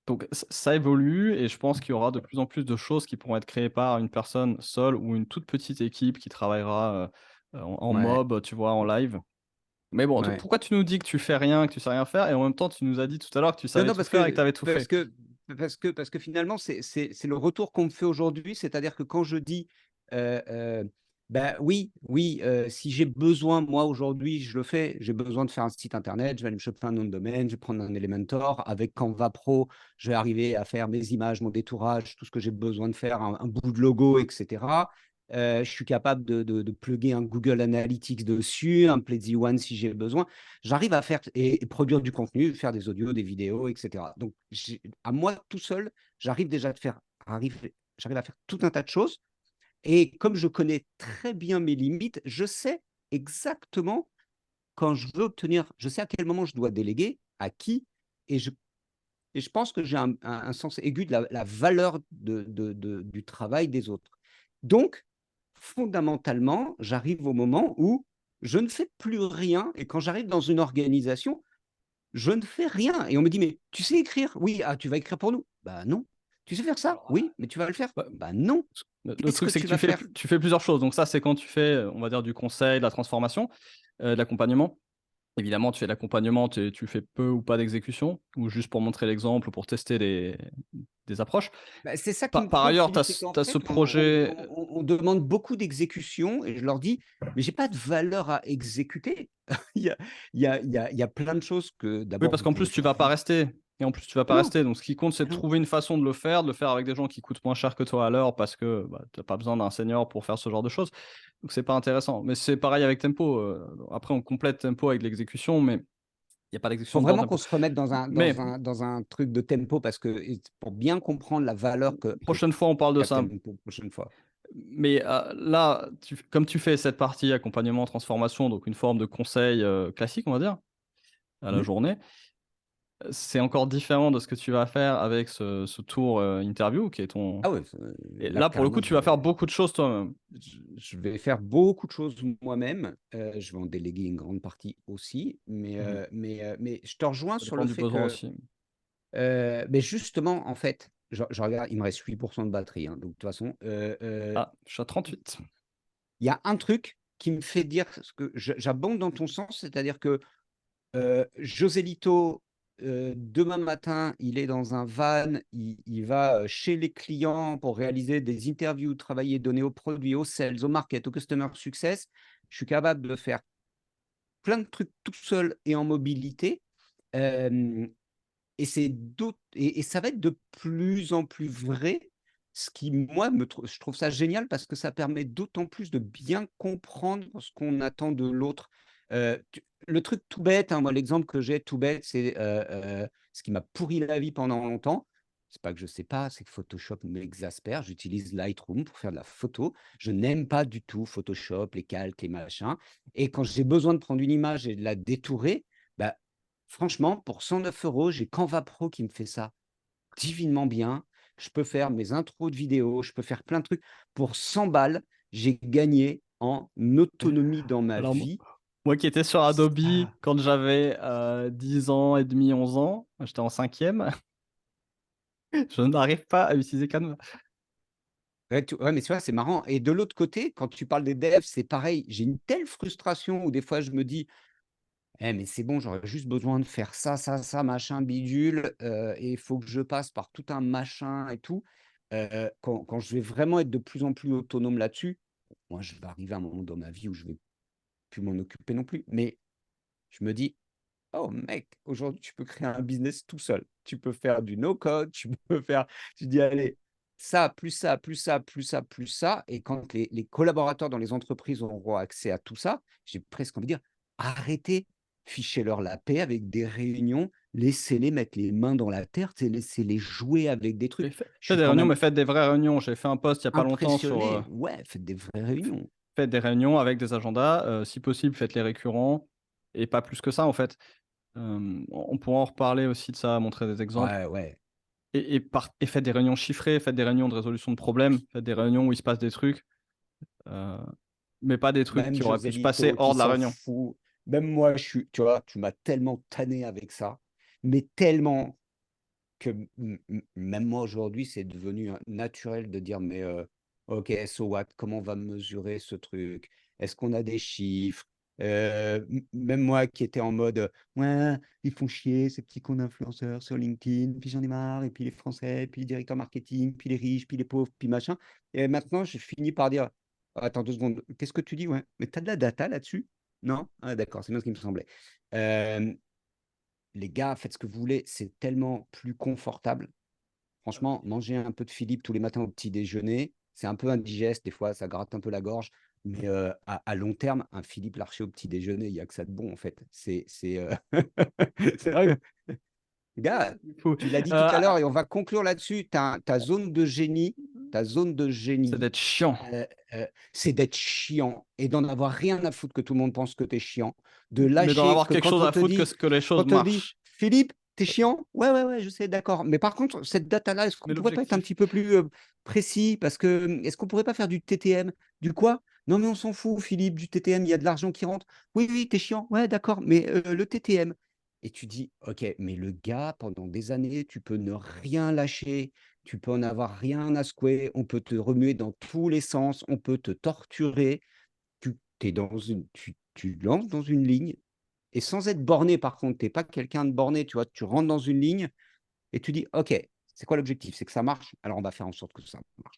Donc ça évolue et je pense qu'il y aura de plus en plus de choses qui pourront être créées par une personne seule ou une toute petite équipe qui travaillera, en ouais, mob, tu vois, en live. Mais bon, to ouais. pourquoi tu nous dis que tu fais rien, que tu sais rien faire et en même temps tu nous as dit tout à l'heure que tu Non, savais non, tout faire et que tu avais tout fait? parce que finalement, c'est le retour qu'on me fait aujourd'hui. C'est-à-dire que quand je dis, bah, oui, oui, si j'ai besoin, moi, aujourd'hui, je le fais. J'ai besoin de faire un site internet, je vais aller me choper un nom de domaine, je vais prendre un Elementor. Avec Canva Pro, je vais arriver à faire mes images, mon détourage, tout ce que j'ai besoin de faire, un bout de logo, et cetera. Je suis capable de plugger un Google Analytics dessus, un Pledzi One si j'ai besoin. J'arrive à faire et produire du contenu, faire des audios, des vidéos, et cetera. Donc à moi tout seul, j'arrive déjà à faire j'arrive à faire tout un tas de choses et comme je connais très bien mes limites, je sais exactement quand je veux obtenir je sais à quel moment je dois déléguer, à qui et je pense que j'ai un sens aigu de la valeur du travail des autres. Donc, fondamentalement, j'arrive au moment où je ne fais plus rien et quand j'arrive dans une organisation, je ne fais rien et on me dit: «Mais tu sais écrire?» «Oui». «Ah, tu vas écrire pour nous?» «Bah, non». «Tu sais faire ça?» Alors, «Oui». «Mais tu vas le faire?» bah, «Bah, non». le «Qu'est-ce que truc c'est que tu vas faire?» tu fais plusieurs choses. Donc ça, c'est quand tu fais, on va dire du conseil, de la transformation, de l'accompagnement. Évidemment, tu fais de l'accompagnement, tu fais peu ou pas d'exécution ou juste pour montrer l'exemple ou pour tester des approches. Bah, c'est ça qui me Par ailleurs, tu frustre, c'est as qu'en ce fait, projet on demande beaucoup d'exécution et je leur dis: «Mais j'ai pas de valeur à exécuter». Il y a il y a plein de choses que oui, d'abord parce vous qu'en pouvez plus, tu faire vas pas vous. rester et en plus, tu vas Mais pas non, rester. Donc ce qui compte, c'est mais de non. trouver une façon de le faire avec des gens qui coûtent moins cher que toi à l'heure parce que, bah, tu as pas besoin d'un senior pour faire ce genre de choses. Donc c'est pas intéressant. Mais c'est pareil avec Tempo, après on complète Tempo avec l'exécution, mais il y a pas Faut d'exécution dans vraiment qu'on Tempo. se remette Mais dans un truc de tempo parce que pour bien comprendre la valeur prochaine fois, on parle de qu'a ça. tempo prochaine fois. Mais, là, comme tu fais cette partie accompagnement, transformation, donc une forme de conseil, classique, on va dire, à la Mmh. journée, c'est encore différent de ce que tu vas faire avec ce tour, interview qui est ton Ah ouais, et là là, pour le coup, carrément tu vas faire beaucoup de choses toi-même. je vais faire beaucoup de choses moi-même, je vais en déléguer une grande partie aussi, Mmh. mais je te rejoins Ça sur dépend le du fait besoin que, aussi. mais justement, en fait, je regarde, il me reste 8 de batterie, hein, donc de toute façon, Ah, je suis à 38. il y a un truc qui me fait dire ce que j'abonde dans ton sens, c'est-à-dire que, José Lito, demain matin, il est dans un van, il va, chez les clients pour réaliser des interviews, travailler, donner aux produits, aux sales, au market, au customer success. Je suis capable de faire plein de trucs tout seul et en mobilité, hem et c'est d'autres et ça va être de plus en plus vrai, ce qui moi me trou je trouve ça génial parce que ça permet d'autant plus de bien comprendre ce qu'on attend de l'autre. Tu le truc tout bête, hein, moi l'exemple que j'ai tout bête, c'est, ce qui m'a pourri la vie pendant longtemps. C'est pas que je sais pas, c'est que Photoshop m'exaspère. J'utilise Lightroom pour faire de la photo. Je n'aime pas du tout Photoshop, les calques, les machins et quand j'ai besoin de prendre une image et de la détourer, bah, franchement, pour 109 €, j'ai Canva Pro qui me fait ça divinement bien. Je peux faire mes intros de vidéos, je peux faire plein de trucs. Pour 100 balles, j'ai gagné en autonomie dans ma Alors mo vie. Moi qui étais sur Adobe Ça. quand j'avais 10 ans et demi, 11 ans, j'étais en cinquième, je n'arrive pas à utiliser Canva. Ouais, mais tu vois, c'est marrant et de l'autre côté, quand tu parles des devs, c'est pareil. J'ai une telle frustration où des fois je me dis: «Eh mais c'est bon, j'aurais juste besoin de faire ça, ça, ça, machin, bidule, et il faut que je passe par tout un machin et tout». Quand je vais vraiment être de plus en plus autonome là-dessus, moi, je vais arriver à un moment dans ma vie où je vais plus m'en occuper non plus. Mais je me dis: «Oh mec, aujourd'hui, tu peux créer un business tout seul. Tu peux faire du no code, tu peux faire» tu dis: «Allez, ça, plus ça, plus ça, plus ça, plus ça» et quand les collaborateurs dans les entreprises auront accès à tout ça, j'ai presque envie de dire: «Arrêtez, fichez-leur la paix avec des réunions, laissez-les mettre les mains dans la terre, tu sais, laissez-les jouer avec des trucs». Je Faites suis des quand réunions, même mais faites des vraies réunions. J'ai fait un post il y a pas longtemps sur impressionné. Ouais, faites des vraies réunions. faites des réunions avec des agendas, si possible, faites-les récurrents et pas plus que ça, en fait. On pourra en reparler aussi de ça, montrer des exemples Ouais, ouais. et faites des réunions chiffrées, faites des réunions de résolution de problèmes, faites des réunions où il se passe des trucs, heu, mais pas des trucs Même qui auraient pu se passer Joselito hors qui de la s'en réunion. fout. Même moi, je suis tu vois, tu m'as tellement tanné avec ça, mais tellement que même moi aujourd'hui, c'est devenu un naturel de dire: «Mais, OK, so what? Comment on va mesurer ce truc? Est-ce qu'on a des chiffres?» Même moi qui étais en mode, «Ouais, ils font chier ces petits comptes d'influenceurs sur LinkedIn, puis j'en ai marre et puis les Français, puis les directeurs marketing, puis les riches, puis les pauvres, puis machin» et maintenant, je finis par dire: «Attends 2 secondes, qu'est-ce que tu dis? Ouais, mais tu as de la data là-dessus? Non? Ah d'accord, c'est bien ce qui me semblait». Hem, les gars, faites ce que vous voulez, c'est tellement plus confortable. Franchement, manger un peu de Philippe tous les matins au petit déjeuner, c'est un peu indigeste, des fois, ça gratte un peu la gorge, mais à long terme, un Philippe Larcher au petit déjeuner, il y a que ça de bon, en fait. C'est vrai. Gars, Du coup, tu l'as dit tout à l'heure et on va conclure là-dessus. Ta zone de génie, ta zone de c'est génie, d'être chiant, heu c'est d'être chiant et d'en avoir rien à foutre que tout le monde pense que tu es chiant, de mais d'en lâcher avoir que quelque chose à foutre que les quand choses on te dit: marchent. «Philippe, tu es chiant?» «Ouais, ouais, ouais, je sais, d'accord, mais par contre, cette data-là, est-ce qu'on Mais pourrait pas être un l'objectif petit peu plus, précis? Parce que, est-ce qu'on pourrait pas faire du TTM?» «Du quoi?» «Non, mais on s'en fout Philippe, du TTM, il y a de l'argent qui rentre». «Oui, oui, tu es chiant, ouais, d'accord, mais le TTM?» Et tu dis: «OK, mais le gars, pendant des années, tu peux ne rien lâcher, tu peux en avoir rien à secouer, on peut te remuer dans tous les sens, on peut te torturer. Tu lances dans une ligne et sans être borné par contre, tu es pas quelqu'un de borné, tu vois? Tu rentres dans une ligne et tu dis: «OK, c'est quoi l'objectif? C'est que ça marche, alors on va faire en sorte que ça marche»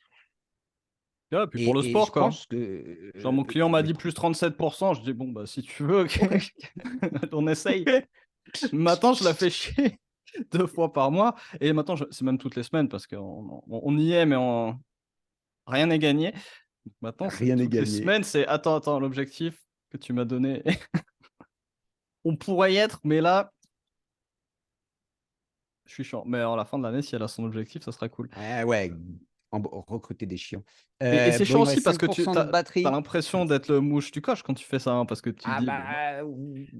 et puis pour le et je sport, quoi. pense que, Genre mon client m'a mais dit pour +37%, je dis: «Bon, bah, si tu veux, OK, ouais. on essaye». Maintenant, je la fais chier 2 fois par mois et maintenant je c'est même toutes les semaines parce qu'on y est, mais on rien n'est gagné. Maintenant, c'est Rien n'est toutes les gagné. semaines, c'est: «Attends, l'objectif que tu m'as donné, on pourrait y être, mais là, je suis chiant». Mais à la fin de l'année, si elle a son objectif, ça sera cool. Ah ouais, recruter des chiants. Et c'est Bon, chiant il me aussi reste parce 5 que tu de as batterie. l'impression d'être le mouche du coche quand tu fais ça, hein, parce que tu te Ah dis: «Bon, bah».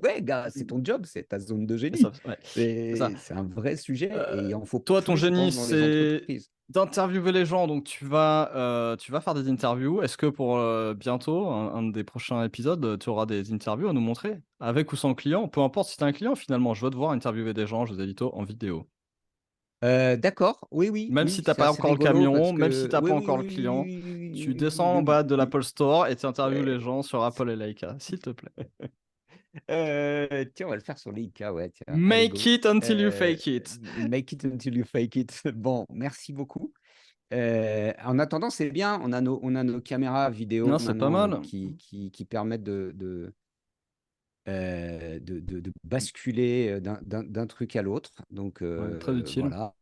bah, ouais gars, c'est ton job, c'est ta zone de Ça génie. ouais, c'est ça. C'est un vrai sujet et il en faut Toi, ton plus, je génie, pense, dans les c'est entreprises. d'interviewer les gens, donc tu vas faire des interviews. Est-ce que pour, bientôt, un des prochains épisodes, tu auras des interviews à nous montrer? Avec ou sans client? Peu importe si tu as un client finalement, je veux te voir interviewer des gens, José Lito, en vidéo. D'accord, oui, oui, Même si oui, tu as c'est pas assez encore le rigolo camion, parce même si que tu as oui, pas oui, encore le oui, client, oui, oui, tu oui, oui, descends oui, en oui, bas de oui. l'Apple Store et tu interviews les Ouais. gens sur Apple et Leica, s'il te plaît. Tiens, on va le faire sur l'IK, ouais, tiens, allez Make go. it until you fake it. Make it until you fake it. Bon, merci beaucoup. En attendant, c'est bien, on a nos caméras vidéo Non, c'est pas maintenant, mal. qui permettent de basculer, d'un truc à l'autre. Donc Ouais, très utile. voilà.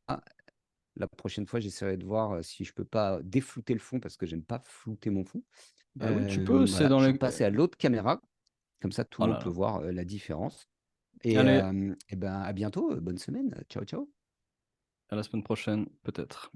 La prochaine fois, j'essaierai de voir, si je peux pas déflouter le fond parce que j'aime pas flouter mon fond. Bah oui, tu peux, c'est Voilà, dans je vais les repasser à l'autre caméra, comme ça tout oh le là monde peut là. voir, la différence et Allez, et ben, à bientôt, bonne semaine. Ciao, ciao. à la semaine prochaine, peut-être.